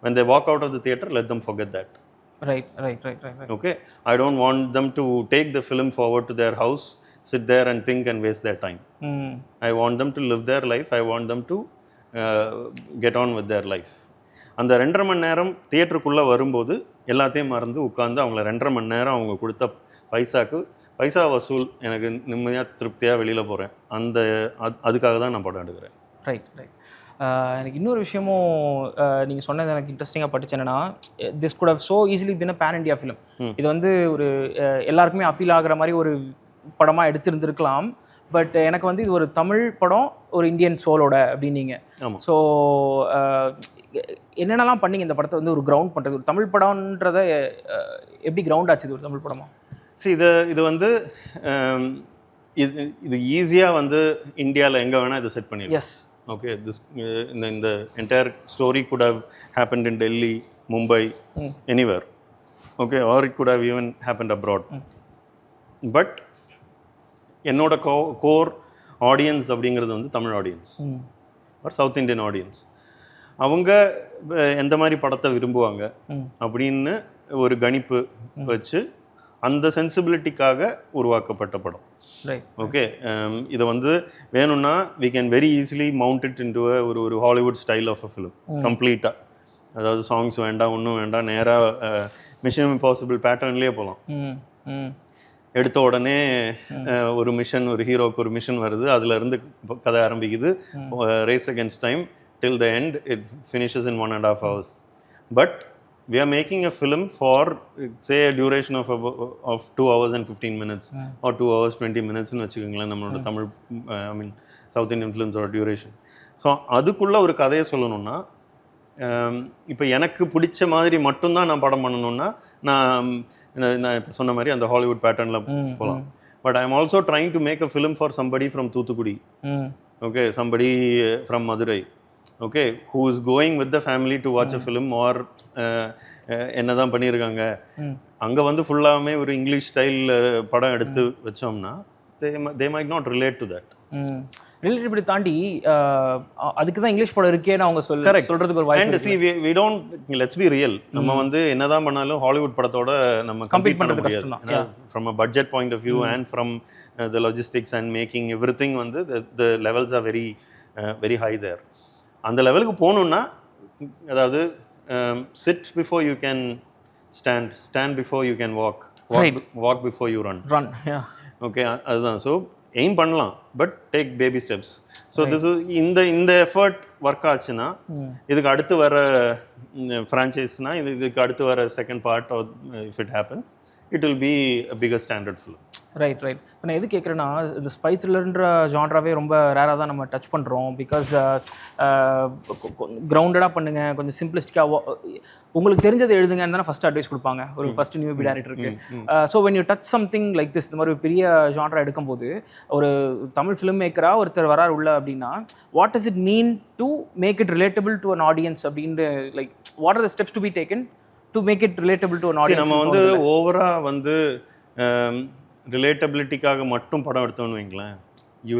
When they walk out of the theatre, let them forget that. Right. Okay, I don't want them to take the film forward to their house, sit there and think and waste their time. I want them to live their life. I want them to get on with their life. அந்த 2.5 மணி நேரம் தியேட்டருக்குள்ளே வரும்போது எல்லாத்தையும் மறந்து உட்காந்து அவங்கள 2.5 மணி நேரம் அவங்க கொடுத்த பைசா வசூல், எனக்கு நிம்மதியாக திருப்தியாக வெளியில் போகிறேன், அதுக்காக தான் நான் படம் எடுக்கிறேன். ரைட். எனக்கு இன்னொரு விஷயமும் நீங்கள் சொன்னது எனக்கு இன்ட்ரெஸ்டிங்காக பட்டுச்சு. என்னன்னா, this could have so easily been a pan India film. இது வந்து ஒரு எல்லாருக்குமே அப்பீல் ஆகிற மாதிரி ஒரு படமாக எடுத்திருந்துருக்கலாம். பட் எனக்கு வந்து இது ஒரு தமிழ் படம், ஒரு இந்தியன் சோலோட அப்படின்னீங்க. ஸோ என்னென்னலாம் பண்ணீங்க இந்த படத்தை வந்து ஒரு கிரவுண்ட் பண்ணுறது? ஒரு தமிழ் படம்ன்றதை எப்படி கிரவுண்ட் ஆச்சு இது ஒரு தமிழ் படமா? சரி, இது வந்து இது ஈஸியாக வந்து இந்தியாவில் எங்கே வேணால் இதை செட் பண்ணிடலாம். எஸ். Okay, இந்த entire story could have happened in Delhi, Mumbai, anywhere. Okay, or it could have even happened abroad. But என்னோட கோர் ஆடியன்ஸ் அப்படிங்கிறது வந்து Tamil audience or south Indian audience. அவங்க எந்த மாதிரி படத்தை விரும்புவாங்க அப்படின்னு ஒரு கணிப்பு வச்சு அந்த சென்சிபிலிட்டிக்காக உருவாக்கப்பட்ட படம். ஓகே, இதை வந்து வேணும்னா we can very easily mount it into ஒரு Hollywood style of a film கம்ப்ளீட்டாக. அதாவது சாங்ஸ் வேண்டாம், ஒன்றும் வேண்டாம், நேராக மிஷன் இம்பாசிபிள் பேட்டர்ன்லேயே போகலாம். எடுத்த உடனே ஒரு மிஷன், ஒரு ஹீரோக்கு ஒரு மிஷன் வருது, அதுலேருந்து கதை ஆரம்பிக்குது, race against time till the end, it finishes in 1.5 hours. But we are making a film for, say, a duration of 2 hours and 15 minutes or 2 hours 20 minutes னு வச்சுக்கோங்களேன். நம்மளோட தமிழ் சவுத் இண்டியன் ஃபிலிம்ஸோட டியூரேஷன். ஸோ அதுக்குள்ளே ஒரு கதையை சொல்லணும்னா, இப்போ எனக்கு பிடிச்ச மாதிரி மட்டும்தான் நான் படம் பண்ணணும்னா நான் இப்போ சொன்ன மாதிரி அந்த ஹாலிவுட் பேட்டர்னில் போகலாம். But I am also trying to make a film for somebody from Thoothukudi, okay, somebody from Madurai, okay, who is going with the family to watch a film or என்னதான் பண்ணியிருக்காங்க. அங்கே வந்து ஃபுல்லாமே ஒரு இங்கிலீஷ் ஸ்டைல் படம் எடுத்து வச்சோம்னா they might not relate to that. Relativity தாண்டி அதுக்கு தான் இங்கிலீஷ் படம் இருக்கேன்னு அவங்க சொல்றதுக்கு ஒரு வாய்ப்பு. And see, we don't, let's be real, நம்ம வந்து என்னதான் பண்ணாலும் ஹாலிவுட் படத்தோட நம்ம கம்பீட் பண்ண முடியாது. From a budget point of view and from the logistics and making everything வந்து the levels are very very high there. அந்த லெவலுக்கு போகணுன்னா, அதாவது sit before you can stand before you can walk before you run. Okay, அதுதான். So aim பண்ணலாம், but take baby steps. So this is இந்த effort work ஆச்சுன்னா, இதுக்கு அடுத்து வர ஃப்ரான்ச்சைஸ்னா, இதுக்கு அடுத்து வர second part if it happens, it will be a bigger standard film. Right. இப்போ நான் எது கேட்குறேன்னா, இந்த ஸ்பை த்ரில்லர்ன்ற ஜான்ராவே ரொம்ப ரேராக தான் நம்ம டச் பண்ணுறோம். பிகாஸ் கிரவுண்டடாக பண்ணுங்க, கொஞ்சம் சிம்பிளிஸ்டிக்காக உங்களுக்கு தெரிஞ்சதை எழுதுங்கன்னு தானே ஃபஸ்ட் அட்வைஸ் கொடுப்பாங்க ஒரு ஃபஸ்ட் நியூ டேரக்டருக்கு. So when you touch something like this, இந்த மாதிரி ஒரு பெரிய ஜான்ரா எடுக்கும்போது, ஒரு தமிழ் ஃபிலிம் மேக்கராக ஒருத்தர் வரார் உள்ள அப்படின்னா, what does it mean to make it relatable to an audience அப்படின்ட்டு, like what are the steps to be taken to make it relatable to an audience? நம்ம வந்து ஓவரா வந்து ரிலேட்டபிலிட்டிக்காக மட்டும் படம் எடுத்தோம்னு வைங்களேன், you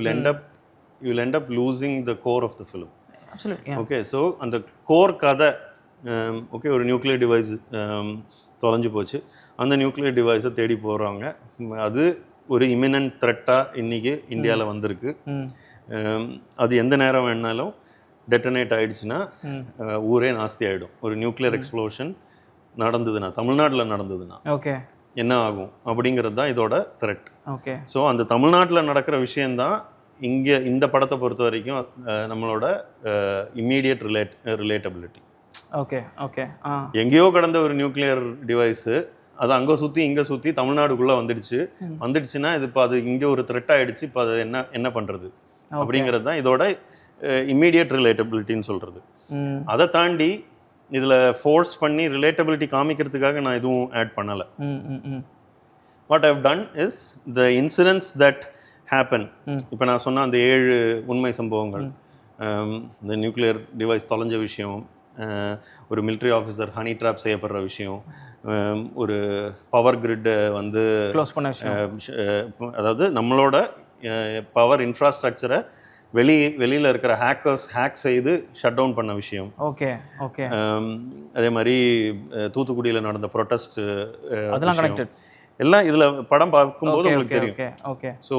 will end up losing the core of the film. Absolutely, yeah. Okay, so அந்த core கதை, ஓகே, ஒரு நியூக்ளியர் டிவைஸ் தொலைஞ்சு போச்சு, அந்த நியூக்ளியர் டிவைஸை தேடி போகிறாங்க, அது ஒரு இமினன்ட் த்ரெட்டாக இன்றைக்கி இந்தியாவில் வந்திருக்கு, அது எந்த நேரம் வேணாலும் டெட்டனேட் ஆகிடுச்சுன்னா ஊரே நாஸ்தி ஆகிடும். ஒரு நியூக்ளியர் எக்ஸ்ப்ளோஷன் நடந்ததுன்னா, தமிழ்நாட்டில் நடந்ததுன்னா ஓகே என்ன ஆகும் அப்படிங்கிறது தான் இதோட த்ரெட். ஓகே, ஸோ அந்த தமிழ்நாட்டில் நடக்கிற விஷயந்தான் இங்கே இந்த படத்தை பொறுத்த வரைக்கும் நம்மளோட இம்மீடியட் ரிலேட்டபிலிட்டி. ஓகே ஓகே எங்கேயோ கடந்த ஒரு நியூக்ளியர் டிவைஸு அது அங்கே சுற்றி இங்கே சுற்றி தமிழ்நாடுக்குள்ளே வந்துடுச்சுன்னா இது இப்போ அது இங்கே ஒரு த்ரெட் ஆகிடுச்சு, இப்போ அது என்ன பண்ணுறது அப்படிங்கிறது தான் இதோட இம்மீடியட் ரிலேட்டபிலிட்டின்னு சொல்கிறது. அதை தாண்டி இதில் ஃபோர்ஸ் பண்ணி ரிலேட்டபிலிட்டி காமிக்கிறதுக்காக நான் எதுவும் ஆட் பண்ணலை. What I've done is the incidents that happen. இப்போ நான் சொன்ன அந்த 7 உண்மை சம்பவங்கள், இந்த நியூக்ளியர் டிவைஸ் தொலைஞ்ச விஷயம், ஒரு மிலிட்ரி ஆஃபீஸர் ஹனி ட்ராப் செய்யப்படுற விஷயம், ஒரு பவர் கிரிட்டை வந்து க்ளோஸ் பண்ண, அதாவது நம்மளோட பவர் இன்ஃப்ராஸ்ட்ரக்சரை வெளியில் இருக்கிற ஹேக் செய்து ஷட் டவுன் பண்ண விஷயம். Okay okay. அதே மாதிரி தூத்துக்குடியில் நடந்த ப்ரொட்டஸ்ட் அதெல்லாம் கனெக்டட் எல்லாம் இதில் படம் பார்க்கும்போது உங்களுக்கு தெரியும். ஓகே. ஸோ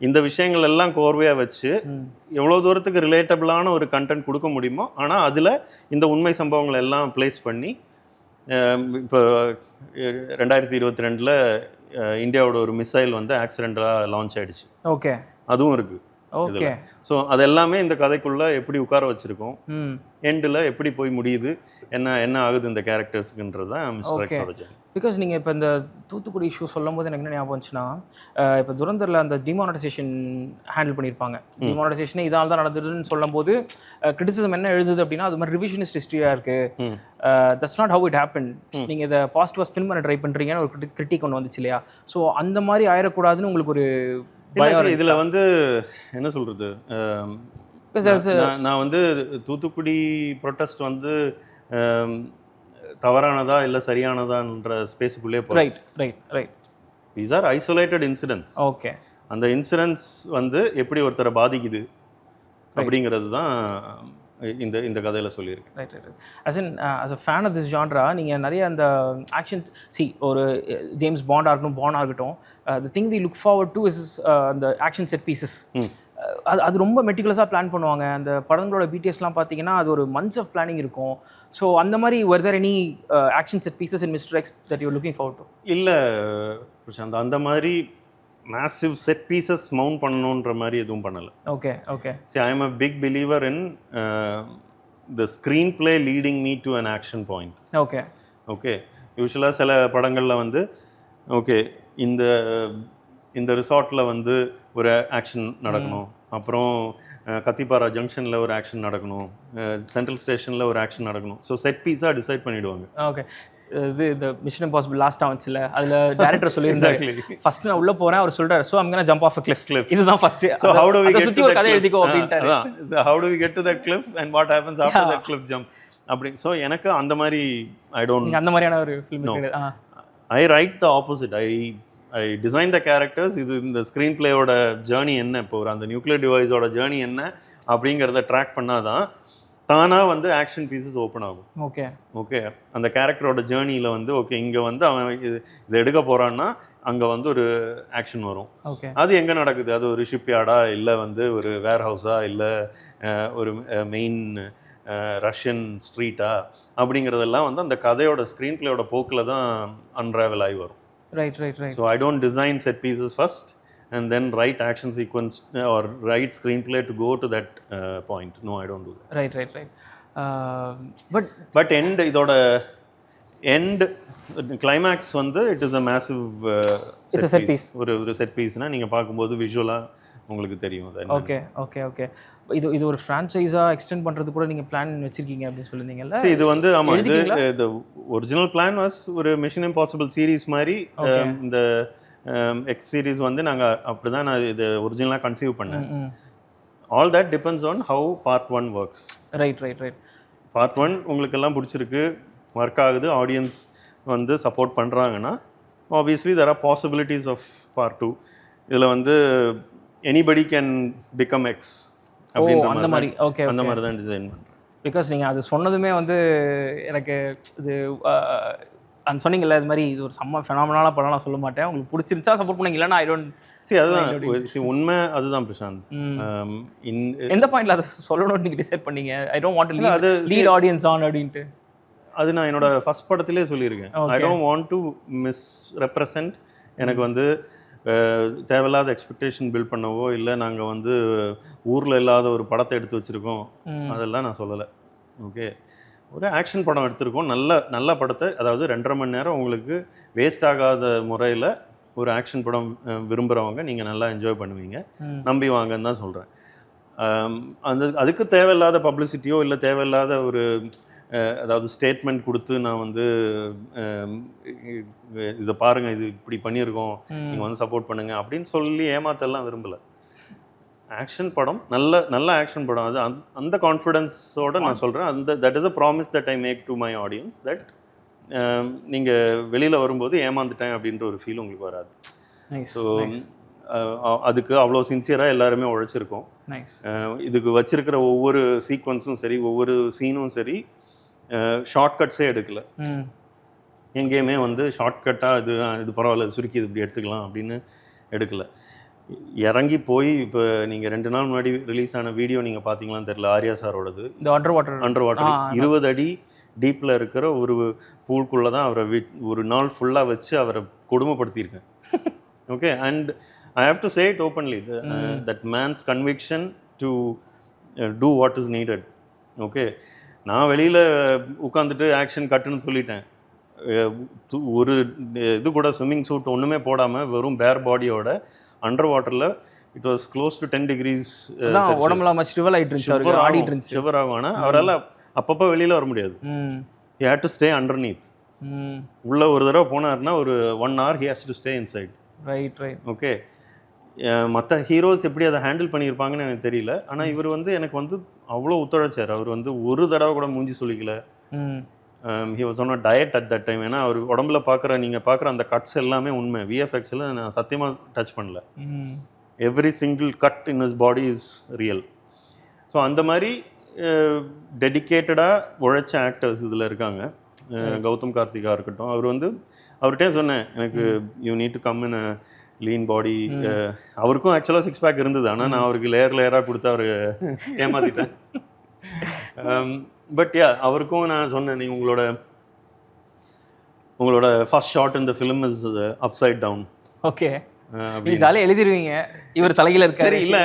இந்த விஷயங்கள் எல்லாம் கோர்வையாக வச்சு எவ்வளோ தூரத்துக்கு ரிலேட்டபிளான ஒரு கண்டென்ட் கொடுக்க முடியுமோ, ஆனால் அதில் இந்த உண்மை சம்பவங்கள் எல்லாம் பிளேஸ் பண்ணி இப்போ 2022 இந்தியாவோட ஒரு மிசைல் வந்து ஆக்சிடென்டலாக லான்ச் ஆகிடுச்சு. ஓகே. அதுவும் இருக்குது. ஓகே. ஸோ அது எல்லாமே இந்த கதைக்குள்ளே எப்படி உட்கார வச்சுருக்கோம், எண்டில் எப்படி போய் முடியுது, என்ன ஆகுது இந்த கேரக்டர்ஸுக்குன்றது தான் மிஸ்டர் எக்ஸோட ஜர்னி. பிகாஸ் நீங்கள் இப்போ இந்த தூத்துக்குடி இஷ்யூ சொல்லும் போது எனக்கு என்ன ஞாபகம் வந்துச்சுன்னா, இப்போ துரந்தரில் அந்த டிமானடைசேஷன் ஹேண்டில் பண்ணியிருப்பாங்க. டிமானடைசேஷனே இதால் தான் நடந்ததுன்னு சொல்லும் போது கிரிட்டிசிசம் என்ன எழுதுது அப்படின்னா, அது மாதிரி ரிவிஷனிஸ்ட் ஹிஸ்ட்ரியாக இருக்குது. That's not how it happen. நீங்கள் இதை பாசிட்டிவாக ஸ்பின் பண்ண ட்ரை பண்ணுறீங்கன்னு ஒரு கிரிட்டிக் ஒன்று வந்துச்சு இல்லையா? ஸோ அந்த மாதிரி ஆயிடக்கூடாதுன்னு உங்களுக்கு ஒரு இதில் வந்து என்ன சொல்கிறது, நான் வந்து தூத்துக்குடி ப்ரொட்டஸ்ட் வந்து தவறானதா இல்லை சரியானதான்ற ஸ்பேஸுக்குள்ளே போகிறேன். Right. These are isolated incidents. Okay. அந்த இன்சிடென்ட்ஸ் வந்து எப்படி ஒருத்தரை பாதிக்குது அப்படிங்கிறது தான் இந்த கதையில் சொல்லியிருக்கேன். Right. as a fan of this genre, நீங்கள் நிறைய அந்த ஆக்ஷன் ஒரு ஜேம்ஸ் பாண்டாக இருக்கட்டும், the thing we look forward to is அந்த ஆக்ஷன் செட் பீசஸ். அது ரொம்ப மெட்டிகுலஸாக பிளான் பண்ணுவாங்க. அந்த படங்களோட பிடிஎஸ்லாம் பார்த்தீங்கன்னா அது ஒரு மந்த்ஸ் ஆஃப் பிளானிங் இருக்கும். ஸோ அந்த மாதிரி were there any action set pieces in Mr. X that you're looking forward to? இல்லை பிரசாந்த், அந்த மாதிரி மேசிவ் செட் பீசஸ் மவுண்ட் பண்ணணுன்ற மாதிரி எதுவும் பண்ணலை. Okay. See, I am a big believer in the screenplay leading me to an action point. Okay. யூஸ்வலாக சில படங்களில் வந்து ஓகே இந்த ரிசார்ட்டில் வந்து ஒரு ஆக்ஷன் நடக்கணும், அப்புறம் கத்திப்பாரா ஜங்ஷனில் ஒரு ஆக்ஷன் நடக்கணும், சென்ட்ரல் ஸ்டேஷனில் ஒரு ஆக்ஷன் நடக்கணும். ஸோ செட் பீஸாக டிசைட் பண்ணிவிடுவாங்க. ஓகே. இது இந்த மிஷன் இம்பாசிபிள் லாஸ்ட்டாக வந்துச்சுல, அதில் டேரக்டர் சொல்லியிருந்தாரு, ஃபர்ஸ்ட் நான் உள்ளே போகிறேன், அவர் சொல்கிறார், so I'm gonna jump off a cliff. இதுதான் first. So how do we get to that cliff? So how do we get to that cliff and what happens after that cliff jump? அப்படி. So எனக்கு அந்த மாதிரி அந்த மாதிரியான ஒரு film. I write the opposite. I design the characters. இது இந்த screen பிளேயோட journey என்ன, இப்போ ஒரு அந்த நியூக்ளியர் டிவைஸோட ஜேர்னி என்ன அப்படிங்கிறத ட்ராக் பண்ணாதான் தானாக வந்து ஆக்ஷன் பீசஸ் ஓப்பன் ஆகும். ஓகே. அந்த கேரக்டரோட ஜேர்னியில் வந்து ஓகே இங்கே வந்து அவன் இதை எடுக்க போகிறான்னா அங்கே வந்து ஒரு ஆக்ஷன் வரும். அது எங்கே நடக்குது, அது ஒரு ஷிப்யார்டா இல்லை வந்து ஒரு வேர் ஹவுஸா இல்லை ஒரு மெயின் ரஷ்யன் ஸ்ட்ரீட்டா அப்படிங்கிறதெல்லாம் வந்து அந்த கதையோட ஸ்க்ரீன் பிளேயோட போக்கில் தான் அன்ராவல் ஆகி வரும். Right. So I don't design set pieces first and then write action sequence or write screenplay to go to that point. No, I don't do that. Right. But இதோட end climax வந்து it is a massive set piece. ஒரு set piece னா நீங்க பாக்கும்போது விஷுவலா உங்களுக்கு தெரியும் அது. Okay. இது ஒரு ஃப்ரான்ச்சைஸா எக்ஸ்டெண்ட் பண்றது கூட நீங்க பிளான் வச்சிருக்கீங்க அப்படின்னு சொல்லிருந்தீங்கல்ல? இது வந்து ஆமா, இது ஒரிஜினல் பிளான் வாஸ் ஒரு மிஷன் இம்பாசிபிள் சீரிஸ் மாதிரி. இந்த எக்ஸ் சீரிஸ் வந்து நாங்க அப்படிதான் நான் இது ஒரிஜினலா கன்சீவ் பண்ணேன். All that depends on how part 1 works. Right. Part 1 உங்களுக்கு எல்லாம் பிடிச்சிருக்கு, ஒர்க் ஆகுது, ஆடியன்ஸ் வந்து சப்போர்ட் பண்றாங்கன்னா obviously there are possibilities of part 2. இதில் வந்து எனிபடி கேன் பிகம் எக்ஸ் அப்படின்ற மாதிரி. அந்த மாதிரி தான் டிசைன் பண்ணுறேன். பிகாஸ் நீங்கள் அது சொன்னதுமே வந்து எனக்கு இது அந்த சொன்னீங்கல்ல, இது மாதிரி இது ஒரு செம்ம ஃபெனாமினலாக படம்லாம் சொல்ல மாட்டேன், உங்களுக்கு பிடிச்சிருச்சா சப்போர்ட் பண்ணீங்க, இல்லைன்னா ஐ டோன்ட் அதுதான் உண்மை. அதுதான் பிரசாந்த். எந்த பாயிண்ட்ல அதை சொல்லணும்னு நீங்கள் டிசைட் பண்ணீங்க? ஐ don't want to lead audience on அப்படின்ட்டு. அது நான் என்னோட ஃபர்ஸ்ட் படத்திலே சொல்லியிருக்கேன். ஐ don't want to miss represent. எனக்கு வந்து தேவையில்லாத எக்ஸ்பெக்டேஷன் பில்ட் பண்ணவோ இல்லை நாங்கள் வந்து ஊரில் இல்லாத ஒரு படத்தை எடுத்து வச்சுருக்கோம் அதெல்லாம் நான் சொல்லலை. ஓகே, ஒரு ஆக்ஷன் படம் எடுத்திருக்கோம், நல்ல படத்தை, அதாவது 2.5 மணி நேரம் உங்களுக்கு வேஸ்ட் ஆகாத முறையில் ஒரு ஆக்ஷன் படம் விரும்புகிறவங்க நீங்கள் நல்லா என்ஜாய் பண்ணுவீங்க, நம்பி வாங்கன்னு தான் சொல்கிறேன். அதுக்கு தேவையில்லாத பப்ளிசிட்டியோ இல்லை தேவையில்லாத ஒரு அதாவது ஸ்டேட்மெண்ட் கொடுத்து நான் வந்து இதை பாருங்கள் இது இப்படி பண்ணியிருக்கோம் நீங்கள் வந்து சப்போர்ட் பண்ணுங்கள் அப்படின்னு சொல்லி ஏமாத்தெல்லாம் விரும்பலை. ஆக்ஷன் படம் நல்ல ஆக்ஷன் படம், அது அந்த கான்ஃபிடென்ஸோடு நான் சொல்கிறேன். That is a promise that I make to my audience, that நீங்கள் வெளியில் வரும்போது ஏமாந்துட்டேன் அப்படின்ற ஒரு ஃபீல் உங்களுக்கு வராது. ஸோ அதுக்கு அவ்வளோ சின்சியராக எல்லாருமே உழைச்சிருக்கோம். நைஸ். இதுக்கு வச்சிருக்கிற ஒவ்வொரு சீக்வன்ஸும் சரி, ஒவ்வொரு சீனும் சரி, ஷார்ட்கட்ஸே எடுக்கல. எங்கேயுமே வந்து ஷார்ட்கட்டாக இது பரவாயில்ல, சுருக்கி இது இப்படி எடுத்துக்கலாம் அப்படின்னு எடுக்கல. இறங்கி போய் இப்போ நீங்கள் 2 நாள் முன்னாடி ரிலீஸ் ஆன வீடியோ நீங்கள் பார்த்தீங்களான்னு தெரியல, ஆர்யா சாரோடது. இந்த அண்டர் வாட்டர் 20 அடி டீப்பில் இருக்கிற ஒரு பூல்குள்ளே தான் அவரை ஒரு நாள் ஃபுல்லாக வச்சு அவரை கொடுமைப்படுத்தியிருக்கேன். Okay, and I have to say it openly, that man's conviction to do what is needed. Okay, நான் வெளியில் உட்காந்துட்டு ஆக்ஷன் கட்டுன்னு சொல்லிட்டேன். ஒரு இது கூட ஸ்விம்மிங் சூட் ஒன்றுமே போடாமல் வெறும் பேர் பாடியோட அண்டர் வாட்டரில் it was close to 10 degrees உடம்புல ஷிவர் ஆகிட்டு இருந்துச்சு, ஷிவர் ஆகும். ஆனால் அவரால் அப்பப்போ வெளியில் வர முடியாது. he had to stay underneath. உள்ள ஒரு தடவை போனார்னா ஒரு 1 hour he has to stay inside. Right. Okay, மற்ற ஹீரோஸ் எப்படி அதை ஹேண்டில் பண்ணியிருப்பாங்கன்னு எனக்கு தெரியல. ஆனால் இவர் வந்து எனக்கு வந்து அவ்வளோ ஒத்துழைச்சார். அவர் வந்து ஒரு தடவை கூட மூஞ்சி சொல்லிக்கல. he was on a diet at that time. ஏன்னா அவர் உடம்புல நீங்கள் பார்க்குற அந்த கட்ஸ் எல்லாமே உண்மை. விஎஃப்எக்ஸில் நான் சத்தியமாக டச் பண்ணல. Every single cut in his body is real. So அந்த மாதிரி டெடிக்கேட்டடாக உழைச்ச ஆக்டர்ஸ் இதில் இருக்காங்க. கௌதம் கார்த்திகா இருக்கட்டும், அவர்கிட்டே சொன்னேன், எனக்கு you need to come in a lean பாடி. அவருக்கும் ஆக்சுவலாக 6 பேக் இருந்தது, ஆனால் நான் அவருக்கு லேயராக கொடுத்து அவர் ஏமாத்திட்டேன். பட் அவருக்கும் நான் சொன்னேன், நீங்கள் உங்களோட ஃபர்ஸ்ட் ஷாட் இந்த film is upside down. Okay, நீங்க ஜாலியாக எழுதிருவீங்க, இவர் தலையில இருக்காரு. சரி, இல்லை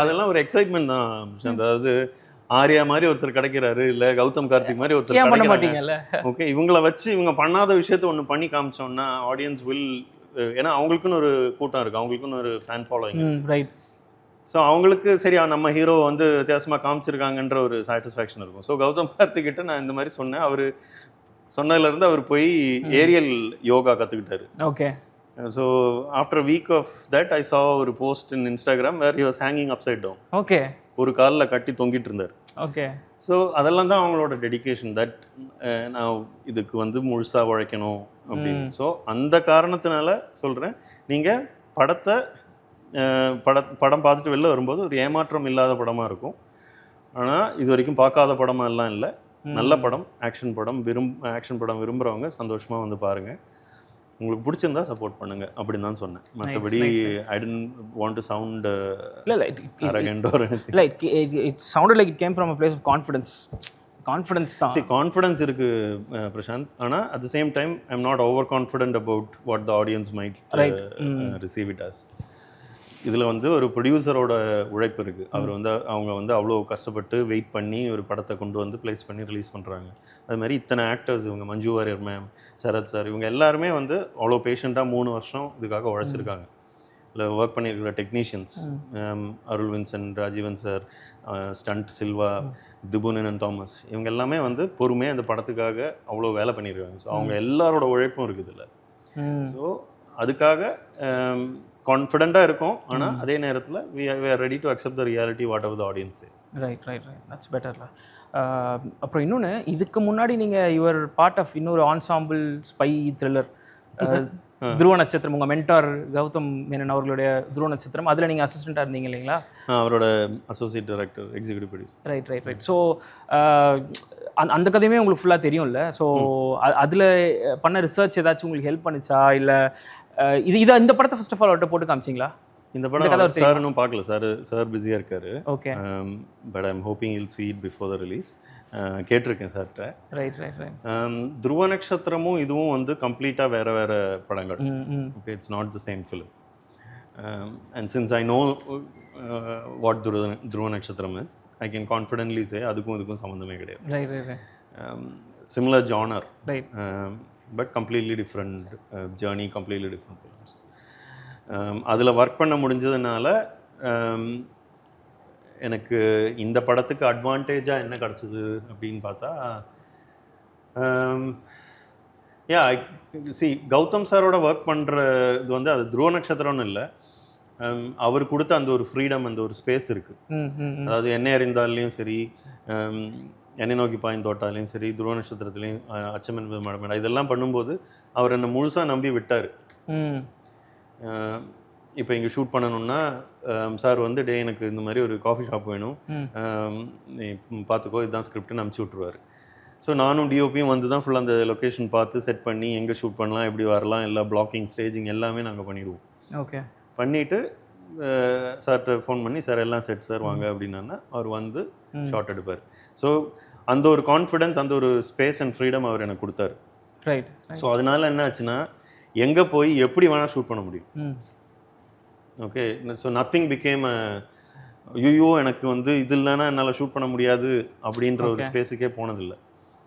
அதெல்லாம் ஒரு எக்ஸைட்மெண்ட் தான். அதாவது ஆர்யா மாதிரி ஒருத்தர் கிடைக்கிறாரு, இல்லை கௌதம் கார்த்திக் மாதிரி ஒருத்தர் கிடைக்கிறாங்க. ஓகே, இவங்கள வச்சு இவங்க பண்ணாத விஷயத்த ஒன்று பண்ணி காமிச்சோம்னா ஆடியன்ஸ் வில், ஏன்னா அவங்களுக்குன்னு ஒரு கூட்டம் இருக்குது, அவங்களுக்குன்னு ஒரு ஃபேன் ஃபாலோயிங். ரைட். ஸோ அவங்களுக்கு சரி நம்ம ஹீரோ வந்து வித்தியாசமாக காமிச்சிருக்காங்கன்ற ஒரு சாட்டிஸ்ஃபேக்ஷன் இருக்கும். ஸோ கௌதம் கார்த்திக் கிட்ட நான் இந்த மாதிரி சொன்னேன். அவர் சொன்னதுலேருந்து அவர் போய் ஏரியல் யோகா கற்றுக்கிட்டாரு. Okay. So after a week of that I saw ஒரு post in Instagram where he was hanging upside down. Okay. ஒரு காலில் கட்டி தொங்கிட்டு இருந்தார். ஓகே. ஸோ அதெல்லாம் தான் அவங்களோட டெடிக்கேஷன், தட் நான் இதுக்கு வந்து முழுசாக உழைக்கணும் அப்படின்னு. ஸோ அந்த காரணத்தினால சொல்கிறேன், நீங்கள் படம் பார்த்துட்டு வெளில வரும்போது ஒரு ஏமாற்றம் இல்லாத படமாக இருக்கும். ஆனால் இது வரைக்கும் பார்க்காத படமாக எல்லாம் இல்லை, நல்ல படம், ஆக்ஷன் படம் விரும்புகிறவங்க சந்தோஷமாக வந்து பாருங்கள். உங்களுக்கு பிடிச்சிருந்தா சப்போர்ட் பண்ணுங்க அப்படின்னு தான் சொன்னேன். மற்றபடி I don't want to sound arrogant or anything. Like it sounded like it came from a place of confidence. Confidence தான். கான்ஃபிடன்ஸ் இருக்கு பிரசாந்த், ஆனால் at the same time I am not over confident about what the audience might receive it as. இதில் வந்து ஒரு ப்ரொடியூசரோட உழைப்பு இருக்குது. அவங்க வந்து அவ்வளோ கஷ்டப்பட்டு வெயிட் பண்ணி ஒரு படத்தை கொண்டு வந்து ப்ளேஸ் பண்ணி ரிலீஸ் பண்ணுறாங்க. அது மாதிரி இத்தனை ஆக்டர்ஸ், இவங்க மஞ்சு வாரியர் மேம், சரத் சார், இவங்க எல்லாருமே வந்து அவ்வளோ பேஷண்ட்டாக 3 வருஷம் இதுக்காக உழைச்சிருக்காங்க. இல்லை ஒர்க் பண்ணியிருக்கிற technicians Arul Vincent, Rajeevan sir, stunt Silva, திபுனன் தாமஸ், இவங்க எல்லாமே வந்து பொறுமையாக அந்த படத்துக்காக அவ்வளோ வேலை பண்ணியிருக்காங்க. ஸோ அவங்க எல்லாரோட உழைப்பும் இருக்குது இதில். ஸோ அதுக்காக கான்ஃபிடென்ட்டாக இருக்கும், ஆனால் அதே நேரத்தில் we are ready to accept the reality whatever the audience say. Right. That's பெட்டர்ல. அப்புறம் இன்னொன்று, இதுக்கு முன்னாடி நீங்கள் யுவர் பார்ட் ஆஃப் இன்னொரு ensemble spy thriller Dhruva Natchathiram, உங்கள் மென்டார் கௌதம் மேனன் அவர்களுடைய துருவ நட்சத்திரம், அதில் நீங்கள் அசிஸ்டண்ட்டாக இருந்தீங்க இல்லைங்களா? அவரோட associate director, executive producer. Right. So அந்த கதையுமே உங்களுக்கு ஃபுல்லாக தெரியும்ல? ஸோ அதில் பண்ண ரிசர்ச் ஏதாச்சும் உங்களுக்கு ஹெல்ப் பண்ணிச்சா? இல்லை இந்த படத்தை ஃபர்ஸ்ட் ஆஃப் ஆல் அவர்கிட்ட போட்டு காமிச்சிங்களா? இந்த படம் சார் இன்னும் பார்க்கல, சார் பிஸியாக இருக்காரு. Okay. But I'm hoping I'll see it before the release. கேட்டிருக்கேன் சார்கிட்ட. ரைட். துருவ நட்சத்திரமும் இதுவும் வந்து கம்ப்ளீட்டாக வேறு படங்கள். Okay, it's not the same film. And since I know what துருவ நட்சத்திரம் இஸ், ஐ கேன் கான்ஃபிடென்ட்லி சே அதுக்கும் இதுக்கும் சம்மந்தமே கிடையாது. Right. Similar genre, right, but completely different journey, completely different films. அதில் ஒர்க் பண்ண முடிஞ்சதுனால எனக்கு இந்த படத்துக்கு அட்வான்டேஜாக என்ன கிடச்சிது அப்படின்னு பார்த்தா, கௌதம் சாரோட ஒர்க் பண்ணுற இது வந்து அது துருவ நட்சத்திரம்னு இல்லை, அவர் கொடுத்த அந்த ஒரு ஃப்ரீடம், அந்த ஒரு ஸ்பேஸ் இருக்குது. அதாவது என்னை அறிந்தாலையும் சரி, என்னை நோக்கி பாய்ந்து தோட்டாலையும் சரி, துருவ நட்சத்திரத்துலையும், அச்சமன் மடமேடா, இதெல்லாம் பண்ணும்போது அவர் என்னை முழுசாக நம்பி விட்டார். இப்போ இங்கே ஷூட் பண்ணணும்னா சார் வந்து டே எனக்கு இந்த மாதிரி ஒரு காஃபி ஷாப் வேணும், நீ பார்த்துக்கோ இதுதான் ஸ்கிரிப்ட்னு அனுப்பிச்சி விட்ருவார். ஸோ நானும் டிஓபியும் வந்து தான் ஃபுல்லாக அந்த லொக்கேஷன் பார்த்து செட் பண்ணி எங்கே ஷூட் பண்ணலாம், எப்படி வரலாம், எல்லா பிளாக்கிங் ஸ்டேஜிங் எல்லாமே நாங்கள் பண்ணிவிடுவோம். ஓகே. பண்ணிவிட்டு சார்கிட்ட ஃபோன் பண்ணி சார் எல்லாம் செட் சார் வாங்க அப்படின்னா அவர் வந்து ஷாட் எடுப்பார். ஸோ அந்த ஒரு கான்ஃபிடென்ஸ், அந்த ஒரு ஸ்பேஸ் அண்ட் ஃப்ரீடம் அவர் எனக்கு கொடுத்தாரு. ரைட். ஸோ அதனால என்ன ஆச்சுன்னா எங்கே போய் எப்படி வேணால் ஷூட் பண்ண முடியும். ஓகே. ஸோ நத்திங் பிகேம் ஐயோ எனக்கு வந்து இது இல்லைன்னா என்னால் ஷூட் பண்ண முடியாது அப்படின்ற ஒரு ஸ்பேஸுக்கே போனதில்லை.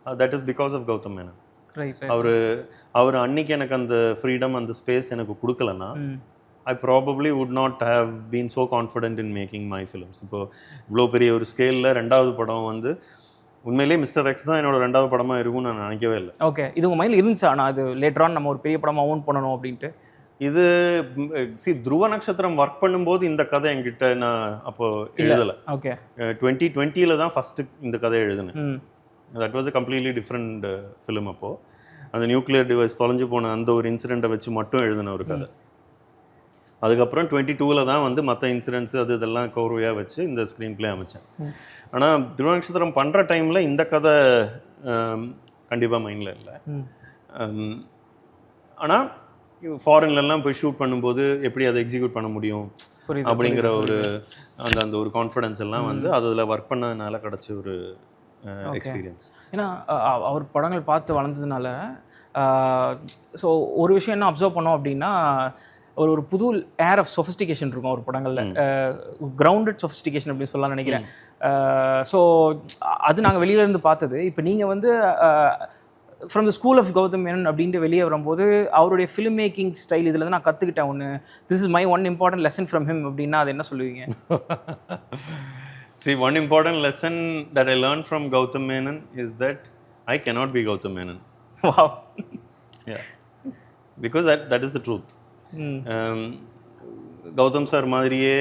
That is because of Gautham Menon. அவர் அன்னைக்கு எனக்கு அந்த ஃப்ரீடம், அந்த ஸ்பேஸ் எனக்கு கொடுக்கலன்னா I probably would not have been so confident in making my films. இப்போது இவ்வளோ பெரிய ஒரு ஸ்கேலில் 2வது படம் வந்து உண்மையிலேயே மிஸ்டர் எக்ஸ் தான் என்னோட 2வது படமாக இருக்கும்னு நான் நினைக்கவே இல்லை. ஓகே. இது உங்கள் மைண்டில் இருந்துச்சு ஆனால் அது லேட்டரான் நம்ம ஒரு பெரிய படமாக ஓன் பண்ணணும் அப்படின்ட்டு? இது துருவ நட்சத்திரம் ஒர்க் பண்ணும்போது இந்த கதை என்கிட்ட நான் அப்போது எழுதலை. ஓகே. 2020 தான் ஃபஸ்ட்டு இந்த கதை எழுதுனேன். That was a completely different film. அப்போது அந்த நியூக்ளியர் டிவைஸ் தொலைஞ்சு போன அந்த ஒரு இன்சிடெண்ட்டை வச்சு மட்டும் எழுதின ஒரு கதை. அதுக்கப்புறம் 22 தான் வந்து மற்ற இன்சிடென்ட்ஸ் இதெல்லாம் கௌரவையாக வச்சு இந்த ஸ்க்ரீன் பிளே அமைச்சேன். ஆனால் துருவ நட்சத்திரம் பண்ணுற டைமில் இந்த கதை கண்டிப்பாக மைண்டில் இல்லை. ஆனால் ஃபாரின்லலாம் போய் ஷூட் பண்ணும்போது எப்படி அதை எக்ஸிக்யூட் பண்ண முடியும் அப்படிங்கிற ஒரு அந்த ஒரு கான்ஃபிடன்ஸ் எல்லாம் வந்து அதில் ஒர்க் பண்ணதுனால கிடச்ச ஒரு எக்ஸ்பீரியன்ஸ். ஏன்னா அவர் படங்கள் பார்த்து வளர்ந்ததுனால ஸோ ஒரு விஷயம் என்ன அப்சர்வ் பண்ணோம் அப்படின்னா ஒரு புது ஏர் ஆஃப் சொஃபிஸ்டிகேஷன் இருக்கும் ஒரு படங்களில். கிரவுண்டட் சொஃபிஸ்டிகேஷன் அப்படின்னு சொல்லலாம் நினைக்கிறேன். ஸோ அது நாங்கள் வெளியிலேருந்து பார்த்தது. இப்போ நீங்கள் வந்து from the school of Gautham Menon அப்படின்ட்டு வெளியே வரும்போது அவருடைய ஃபிலிம் மேக்கிங் ஸ்டைல் இதில் நான் கற்றுக்கிட்டேன் ஒன்று. This is my one important lesson from him அப்படின்னா அது என்ன சொல்லுவீங்க? See, one important lesson that I learned from Gautam Menon is that I cannot be Gautam Menon. Wow. Yeah. Because that is the truth. Gautham sir மாதிரியே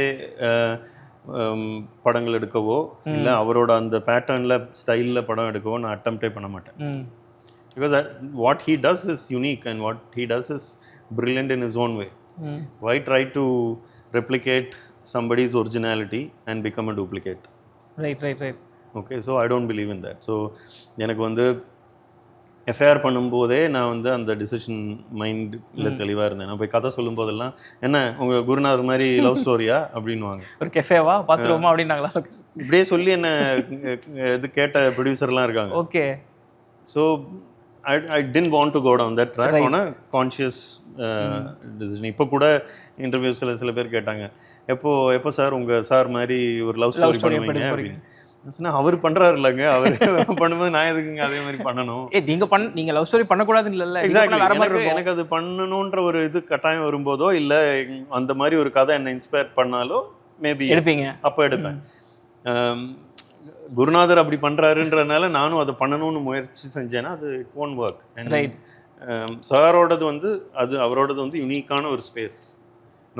படங்கள் எடுக்கவோ இல்லை அவரோட அந்த பேட்டர்னில் ஸ்டைலில் படம் எடுக்கவோ நான் அட்டம்ப்டே பண்ண மாட்டேன். Because what he does is unique and what he does is brilliant in his own way. Why try to replicate somebody's originality and become a duplicate? Right. Okay, so I don't believe in that. So எனக்கு வந்து FIR பண்ணும்போதே நான் வந்து அந்த decision மைண்டில் தெளிவாக இருந்தேன். நான் போய் கதை சொல்லும் போதெல்லாம் என்ன உங்கள் குருநாதர் மாதிரி லவ் ஸ்டோரியா அப்படின்வாங்க. ஒரு கெஃபேவா பார்த்துருவோமா அப்படின்னாங்களா? இப்படியே சொல்லி என்ன இது கேட்ட ப்ரொடியூசர்லாம் இருக்காங்க. Okay. So I didn't want to go down that track on a conscious decision. இப்போ கூட இன்டர்வியூஸில் சில பேர் கேட்டாங்க எப்போ சார் உங்கள் சார் மாதிரி ஒரு லவ் ஸ்டோரி பண்ணுவீங்க அப்படின்னு. சொன்னால் அவர் பண்ணுறாரு இல்லைங்க, அவர் பண்ணும்போது நான் எதுக்குங்க அதே மாதிரி பண்ணணும்? நீங்கள் லவ் ஸ்டோரி பண்ணக்கூடாதுன்னு இல்லை. எக்ஸாக்ட்லி. எனக்கு அது பண்ணணுன்ற ஒரு இது கட்டாயம் வரும்போதோ இல்லை அந்த மாதிரி ஒரு கதை என்னை இன்ஸ்பயர் பண்ணாலோ மேபி எடுப்பீங்க. அப்போ எடுப்பேன். குருநாதர் அப்படி பண்ணுறாருன்றதுனால நானும் அதை பண்ணணும்னு முயற்சி செஞ்சேன்னா அது இட் ஒன்ட் ஒர்க். சாரோடது வந்து அது அவரோடது வந்து யூனிக்கான ஒரு space.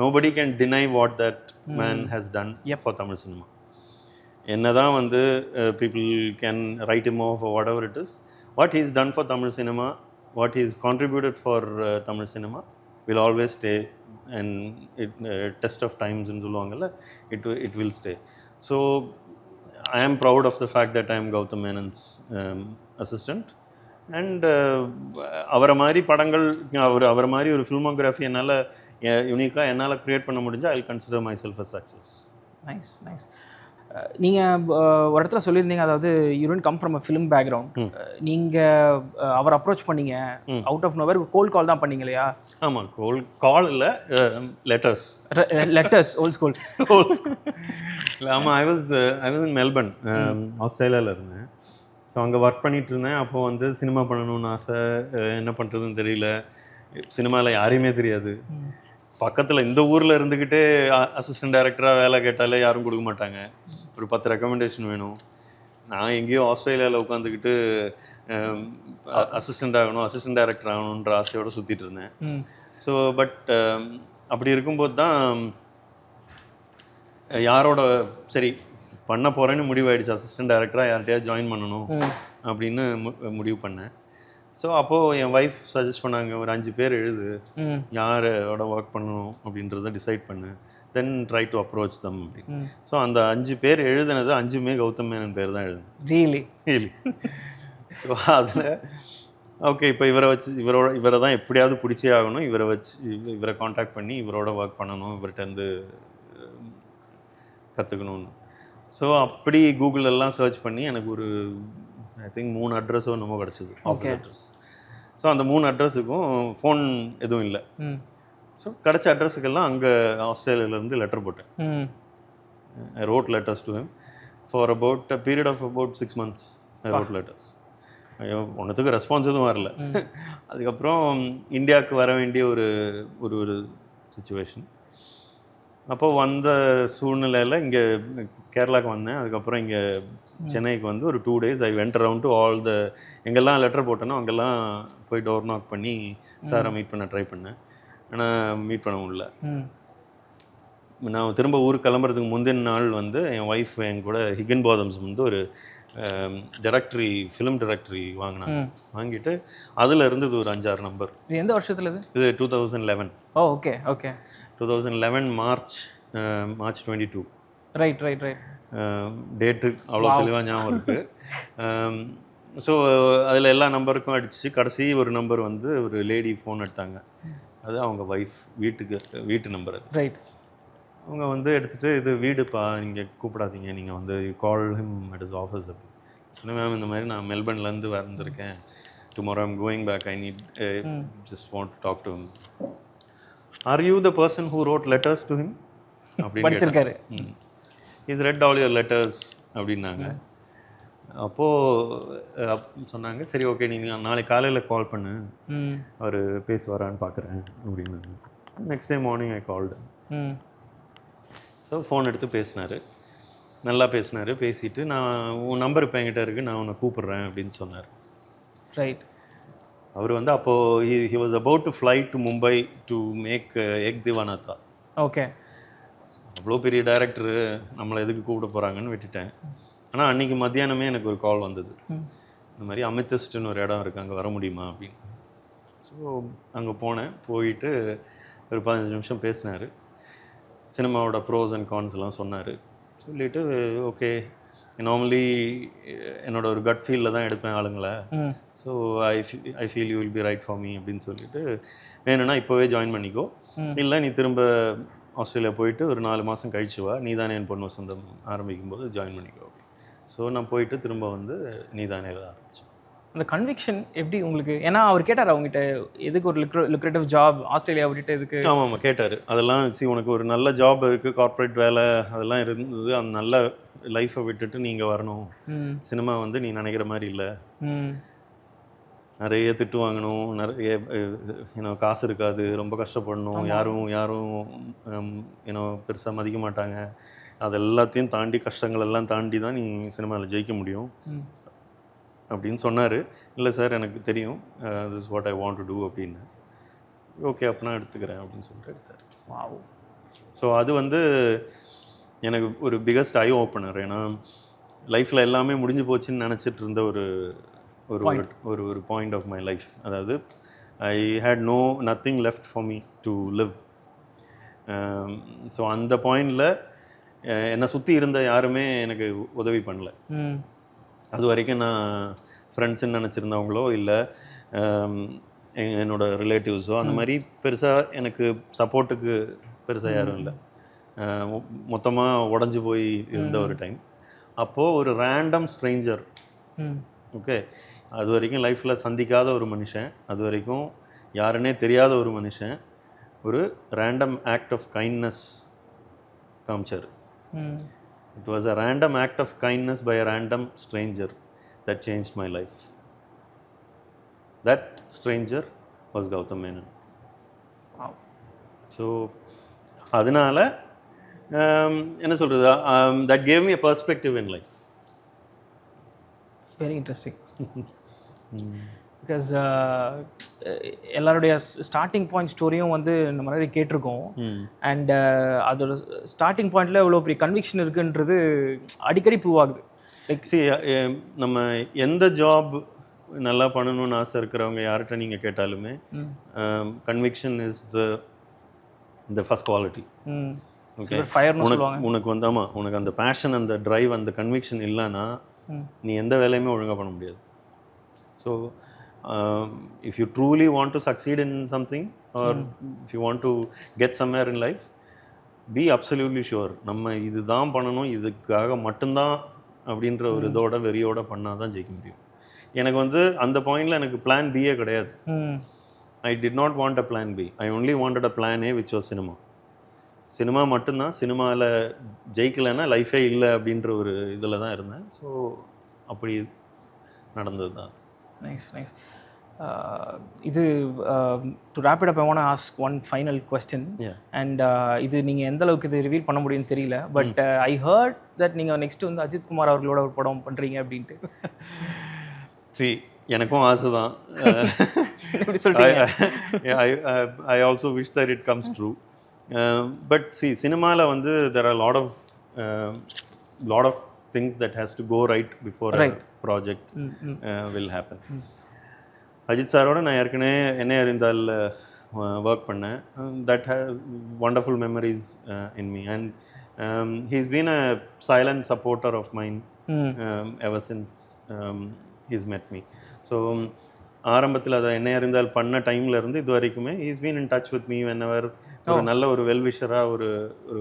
Nobody can deny what that man has done for Tamil cinema. என்னதான் வந்து people can write him off or whatever it is, what he's done for Tamil cinema, what he's contributed for Tamil cinema will always stay, and it test of times ன்னு சொல்லுவாங்கல்ல, it will stay. So I am proud of the fact that I am Gautam Menon's assistant, and அவரை மாதிரி படங்கள் அவரை மாதிரி ஒரு filmography என்னால் யூனிக்காக என்னால் க்ரியேட் பண்ண முடிஞ்சால் I will consider my self a success. Nice. நீங்கள் ஒரு இடத்துல சொல்லியிருந்தீங்க, அதாவது you don't come from a film background. நீங்கள் அவர் அப்ரோச் பண்ணீங்க அவுட் ஆஃப் நோவேர், கோல்ட் கால் தான் பண்ணீங்க இல்லையா? ஆமாம், கோல்ட் கால் இல்லை, லெட்டர்ஸ் ஓல்ட் ஸ்கூல். இல்லை, ஆமாம். ஐ வாஸ் இன் மெல்பர்ன், ஆஸ்திரேலியாவில் இருந்தேன். ஸோ அங்கே ஒர்க் பண்ணிகிட்டு இருந்தேன். அப்போது வந்து சினிமா பண்ணணும்னு ஆசை, என்ன பண்ணுறதுன்னு தெரியல. சினிமாவில் யாரையுமே தெரியாது. பக்கத்தில் இந்த ஊரில் இருந்துக்கிட்டு அசிஸ்டன்ட் டைரக்டராக வேலை கேட்டாலே யாரும் கொடுக்க மாட்டாங்க. ஒரு 10 ரெக்கமெண்டேஷன் வேணும். நான் எங்கேயோ ஆஸ்திரேலியாவில் உட்காந்துக்கிட்டு அசிஸ்டன்ட் டைரக்டர் ஆகணுன்ற ஆசையோடு சுற்றிட்டு இருந்தேன். ஸோ பட் அப்படி இருக்கும்போது தான் யாரோட சரி பண்ண போகிறேன்னு முடிவாயிடுச்சு. அசிஸ்டன்ட் டைரக்டராக யார்கிட்டயா ஜாயின் பண்ணணும் அப்படின்னு முடிவு பண்ணேன். ஸோ அப்போது என் ஒய்ஃப் சஜஸ்ட் பண்ணாங்க, ஒரு 5 பேர் எழுது, யாரோட ஒர்க் பண்ணணும் அப்படின்றத டிசைட் பண்ணு, தென் ட்ரை டு அப்ரோச் தம் அப்படின்னு. ஸோ அந்த 5 பேர் எழுதுனது 5மே கௌதம் மேனன் பேர் தான் எழுதுனேன். ரியலி. ஸோ அதில் ஓகே, இப்போ இவரை தான் எப்படியாவது பிடிச்சே ஆகணும், இவரை காண்டாக்ட் பண்ணி இவரோட ஒர்க் பண்ணணும், இவர்கிட்ட கற்றுக்கணும்னு. ஸோ அப்படி கூகுளெல்லாம் சர்ச் பண்ணி எனக்கு ஒரு ஐ திங்க் 3 அட்ரஸோ என்னமோ கிடச்சிது, ஆஃபீஸ் அட்ரஸ். ஸோ அந்த 3 அட்ரஸுக்கும் ஃபோன் எதுவும் இல்லை. ஸோ கிடச்ச அட்ரஸுக்கெல்லாம் அங்கே ஆஸ்திரேலியாவிலேருந்து லெட்டர் போட்டேன். I wrote letters to him for about a period of about 6 months. I wrote letters. ஐயோ, ஒன்றுத்துக்கு ரெஸ்பான்ஸ் எதுவும் வரல. அதுக்கப்புறம் இந்தியாவுக்கு வர வேண்டிய ஒரு சுச்சுவேஷன். அப்போது வந்த சூழ்நிலையில் இங்கே கேரளாவுக்கு வந்தேன். அதுக்கப்புறம் இங்கே சென்னைக்கு வந்து ஒரு 2 days I went around to all எங்கெல்லாம் லெட்டர் போட்டேனோ அங்கெல்லாம் போய் டோர் நாக் பண்ணி சாரை மீட் பண்ண ட்ரை பண்ணேன். ஆனால் மீட் பண்ண முடியல. நான் திரும்ப ஊருக்கு கிளம்புறதுக்கு முந்தின நாள் வந்து என் ஒய்ஃப் என் கூட ஹிகன்பாதம்ஸ் வந்து ஒரு ஃபிலிம் டைரக்டரி வாங்கிட்டு அதில் இருந்தது ஒரு 5-6 நம்பர். எந்த வருஷத்துல இது 2011. Okay 2011 March 22. ரைட். டேட்டு அவ்வளோ தெளிவாக ஞாபகம் இருக்குது. ஸோ அதில் எல்லா நம்பருக்கும் அடிச்சு கடைசி ஒரு நம்பர் வந்து ஒரு லேடி ஃபோன் எடுத்தாங்க. அது அவங்க ஒய்ஃப் வீட்டு நம்பர். ரைட். அவங்க வந்து எடுத்துகிட்டு, இது வீடுப்பா, நீங்கள் கூப்பிடாதீங்க, நீங்கள் வந்து call him at his office அப்படி சொன்னேன். மேம், இந்த மாதிரி நான் மெல்பர்ன்லேருந்து வந்திருக்கேன், tomorrow I'm going back, I need just want to talk to him. Are you the person who wrote letters to him அப்படின்னு படிச்சிருக்காரு. Is read all your letters அப்படின்னாங்க. அப்போது சொன்னாங்க, சரி ஓகே, நீங்கள் நாளைக்கு காலையில் கால் பண்ணு, அவர் பேசுவாரான்னு பார்க்குறேன் அப்படின்னாங்க. Next day morning I called. So phone எடுத்து பேசினார், நல்லா பேசினார். பேசிட்டு, நான் உன் நம்பர் இப்போ என்கிட்ட இருக்குது, நான் உன்னை கூப்பிட்றேன் அப்படின்னு சொன்னார். ரைட். அவர் வந்து அப்போது he was about to fly to Mumbai to make Ek Deewana Tha. Okay. அவ்வளோ பெரிய டைரக்டரு, நம்மளை எதுக்கு கூப்பிட போகிறாங்கன்னு விட்டுட்டேன். ஆனால் அன்றைக்கி மத்தியானமே எனக்கு ஒரு கால் வந்தது, இந்த மாதிரி அமித்திஸ்ட்னு ஒரு இடம் இருக்குது, அங்கே வர முடியுமா அப்படின்னு. ஸோ அங்கே போனேன். போயிட்டு ஒரு 15 நிமிஷம் பேசினார். சினிமாவோட ப்ரோஸ் அண்ட் கான்ஸ் எல்லாம் சொன்னார். சொல்லிவிட்டு, ஓகே, நார்மலி என்னோட ஒரு கட் ஃபீலில் தான் எடுப்பேன் ஆளுங்களை, so I feel you will be right for me அப்படின்னு சொல்லிட்டு, வேணும்னா இப்போவே ஜாயின் பண்ணிக்கோ, இல்லை நீ திரும்ப ஆஸ்திரேலியா போயிட்டு ஒரு 4 மாதம் கழிச்சு வா, நீ தானே என் பொண்ணு வசந்தம் ஆரம்பிக்கும் போது ஜாயின் பண்ணிக்கோ அப்படி. ஸோ நான் போயிட்டு திரும்ப வந்து நீ தானே ஆரம்பித்தேன். அந்த கன்விக்ஷன் எப்படி உங்களுக்கு? ஏன்னா அவர் கேட்டார் அவங்ககிட்ட, எதுக்கு ஒரு லுக்ரேட்டிவ் ஜாப் ஆஸ்திரேலியா விட்டுட்டு எதுக்கு? ஆமாம் கேட்டார். அதெல்லாம் உனக்கு ஒரு நல்ல ஜாப் இருக்குது, கார்ப்பரேட் வேலை அதெல்லாம் இருந்தது, அந்த நல்ல லைஃப்பை விட்டுட்டு நீங்கள் வரணும், சினிமா வந்து நீ நினைக்கிற மாதிரி இல்லை, நிறைய திட்டு வாங்கணும், நிறைய காசு இருக்காது, ரொம்ப கஷ்டப்படணும், யாரும் பெருசாக மதிக்க மாட்டாங்க, அது எல்லாத்தையும் தாண்டி, கஷ்டங்கள் எல்லாம் தாண்டி தான் நீ சினிமாவில் ஜெயிக்க முடியும் அப்படின்னு சொன்னார். இல்லை சார், எனக்கு தெரியும், this is what I want to do அப்படின்னு. ஓகே, அப்போ நான் எடுத்துக்கிறேன் அப்படின்னு சொல்லிட்டு எடுத்தார். வாவ். ஸோ அது வந்து எனக்கு ஒரு பிகஸ்ட் ஐ ஓப்பனர். ஏன்னா லைஃப்பில் எல்லாமே முடிஞ்சு போச்சுன்னு நினச்சிட்டு இருந்த ஒரு பாயிண்ட் ஆஃப் மை லைஃப். அதாவது I had nothing left for me to live. So அந்த பாயிண்டில் என்னை சுற்றி இருந்த யாருமே எனக்கு உதவி பண்ணல. அது வரைக்கும் நான் ஃப்ரெண்ட்ஸுன்னு நினச்சிருந்தவங்களோ இல்லை என்னோடய ரிலேட்டிவ்ஸோ அந்த மாதிரி பெருசாக எனக்கு சப்போர்ட்டுக்கு பெருசாக யாரும் இல்லை. மொத்தமாக உடஞ்சி போய் இருந்த ஒரு டைம். அப்போது ஒரு ரேண்டம் ஸ்ட்ரேஞ்சர், ஓகே, அது வரைக்கும் லைஃப்பில் சந்திக்காத ஒரு மனுஷன், அது வரைக்கும் யாருன்னே தெரியாத ஒரு மனுஷன், ஒரு ரேண்டம் ஆக்ட் ஆஃப் கைண்ட்னஸ் காமிச்சார். It was a random act of kindness by a random stranger that changed my life. That stranger was Gautam Menon. Wow. So, அதனால என்ன சொல்கிறது, that gave me a perspective in life. Very interesting. Because எல்லாருடைய starting point ஸ்டோரியும் வந்து நம்ம நிறைய கேட்டிருக்கோம். And அதோட starting பாயிண்டில் இவ்வளோ பெரிய கன்விக்ஷன் இருக்குன்றது அடிக்கடி ப்ரூவ் ஆகுது. லைக் நம்ம எந்த ஜாப் நல்லா பண்ணணும்னு ஆசை இருக்கிறவங்க யார்கிட்ட நீங்கள் கேட்டாலுமே conviction is the first quality. Okay, உனக்கு வந்து ஆமாம், உனக்கு அந்த பேஷன், அந்த ட்ரைவ், அந்த கன்விக்ஷன் இல்லைன்னா நீ எந்த வேலையுமே ஒழுங்காக பண்ண முடியாது. So if you truly want to succeed in something R if you want to get somewhere in life, B absolutely sure நம்ம இதுதான் பண்ணணும், இதுக்காக மட்டும்தான் அப்படின்ற ஒரு இதோட வெறியோட பண்ணால் தான் ஜெயிக்க முடியும். எனக்கு வந்து அந்த பாயிண்டில் எனக்கு பிளான் பியே கிடையாது. I did not want a plan B, I only wanted a plan A which was cinema. Cinema மட்டும்தான், சினிமாவில் ஜெயிக்கலைன்னா லைஃபே இல்லை அப்படின்ற ஒரு இதில் தான் இருந்தேன். ஸோ அப்படி நடந்தது தான். Nice nice. இது to wrap it up, I want to ask one final question. And இது நீங்கள் எந்த அளவுக்கு இது ரிவீல் பண்ண முடியும்னு தெரியல, பட் ஐ ஹர்ட் தட் நீங்கள் நெக்ஸ்ட் வந்து அஜித் குமார் அவர்களோட ஒரு படம் பண்ணுறீங்க அப்படின்ட்டு. சி, எனக்கும் ஆசை தான். I also wish that it comes true. But சி, சினிமாவில் வந்து there are lot of things that has to go right before a project will happen. Ajith சாரோட நான் ஏற்கனவே என்னை அறிந்தால் ஒர்க் பண்ணேன். That has wonderful memories in me and he's been a silent supporter of mind ever since he's met me. So ஆரம்பத்தில் அதை என்னை அறிந்தால் பண்ண டைமில் இருந்து இது வரைக்குமே he's been in touch with me whenever ஒரு நல்ல ஒரு வெல்விஷராக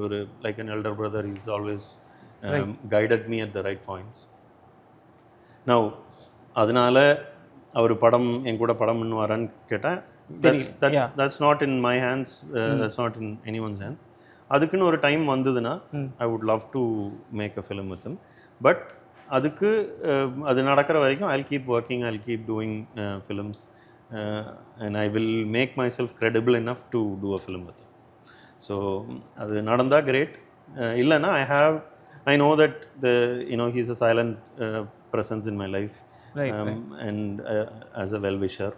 ஒரு like an elder brother, he's always guided me at the right points. Now அதனால அவர் படம் என் கூட படம் பண்ணுவாரான்னு கேட்டேன். that's not in my hands, that's not in anyone's hands. அதுக்குன்னு ஒரு டைம் வந்ததுன்னா I would love to make a film with him. But அதுக்கு அது நடக்கிற வரைக்கும் I'll keep working, I'll keep doing films, and I will make myself credible enough to do a film with him. So அது நடந்தா great, இல்லைன்னா I know that he's a silent presence in my life. Right. And as a well-wisher,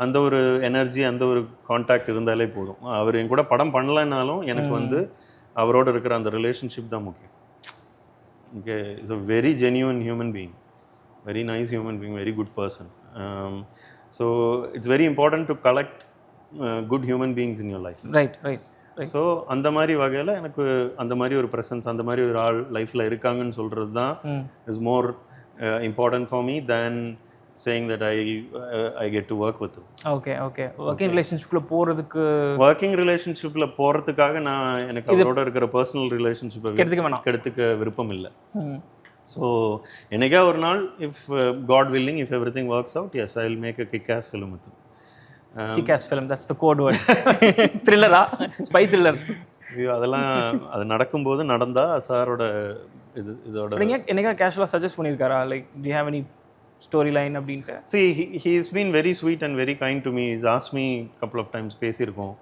அந்த ஒரு energy, அந்த ஒரு contact இருந்தாலே போதும். அவர் என் கூட படம் பண்ணலைன்னாலும் எனக்கு வந்து அவரோட இருக்கிற அந்த ரிலேஷன்ஷிப் தான் முக்கியம். Okay, it's a very genuine human being, very nice human being, very good person. So it's very important to collect good human beings in your life. Right. So அந்த மாதிரி வகையில் எனக்கு அந்த மாதிரி ஒரு ப்ரெசன்ஸ், அந்த மாதிரி ஒரு ஆள் லைஃப்பில் இருக்காங்கன்னு சொல்கிறது தான் is more important for me than saying that I get to work with. Okay working ரிலேஷன்ஷிப்பில் போகிறதுக்காக நான் எனக்கு அவரோட இருக்கிற பர்சனல் ரிலேஷன்ஷிப்பை கெடுத்துக்க விருப்பம் இல்லை. ஸோ என்னைக்கா ஒரு நாள், if God willing, if everything works out, yes I will make a kick ass film with. Kick-ass film, that's the code word. Thriller-ஆ? Spy thriller. அதெல்லாம் அது நடக்கும்போது நடந்தா சாரோட இதோட நீங்கள் என்னைக்கா கேஷுவலாக சஜஸ்ட் பண்ணியிருக்காரா? Like do you have any storyline அப்படின்ட்டு? See, he's been very sweet and very kind to me. He's asked me couple of times, பேசியிருக்கோம்.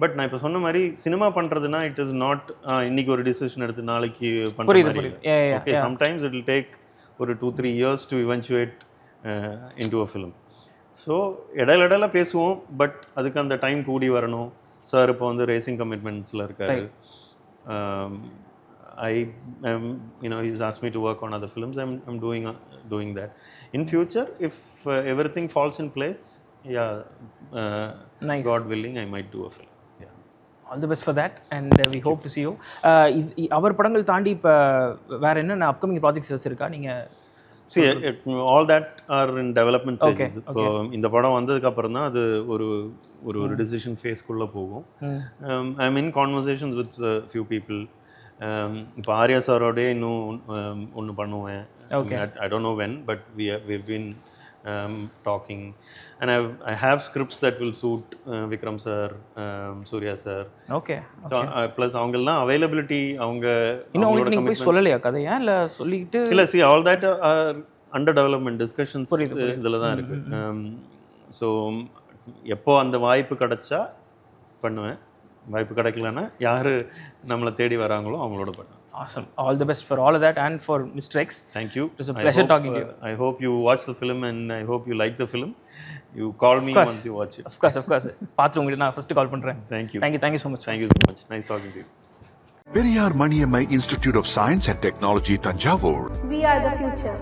பட் நான் இப்போ சொன்ன மாதிரி சினிமா பண்ணுறதுனா இட் இஸ் நாட் இன்னைக்கு ஒரு டிசிஷன் எடுத்து நாளைக்கு பண்ணுற மாதிரி. Okay, sometimes it will take ஒரு 2-3 years to eventuate into a film. So இடையில பேசுவோம், பட் அதுக்கு அந்த டைம் கூடி வரணும். சார் இப்போ வந்து ரேசிங் கமிட்மெண்ட்ஸில் இருக்காரு. he's asked me to work on other films. I'm doing that. In future, if everything falls in place, nice. God willing, I might do a film. All the best for that, and we hope to see you. அவர் படங்கள் தாண்டி இப்போ வேற என்னென்ன upcoming projects இருக்கா? நீங்கள் See, all that are in development stages. இப்போ இந்த படம் வந்ததுக்கு அப்புறம் தான் அது ஒரு decision phase-குள்ள போகும். I'm in conversations with a few people. இப்போ ஆர்யா சாரோட இன்னும் ஒன்று பண்ணுவேன். I don't know when, but we've been talking, and I have scripts that will suit Vikram sir, Surya sir. Okay. So plus அவங்கெல்லாம் availability, அவங்க இன்னும் நீங்க போய் சொல்லலையா கதையா இல்ல சொல்லிட்டு இல்ல? see, all that are under development discussions. இதுல தான் இருக்கு. ஸோ எப்போ அந்த வாய்ப்பு கிடைச்சா பண்ணுவேன், வாய்ப்பு கிடைக்கலன்னா யார் நம்மளை தேடி வராங்களோ அவங்களோட பண்ணுவேன். Awesome. All the best for all of that and for Mr. X. Thank you. It was a pleasure talking to you. I hope you watch the film and I hope you like the film. You call me once you watch it. Of course. பார்த்து உங்களுக்கு நான் first call பண்றேன். Thank you so much. Thank you so much. Nice talking to you. Periyar Maniammai Institute of Science and Technology, Tanjavur. We are the future.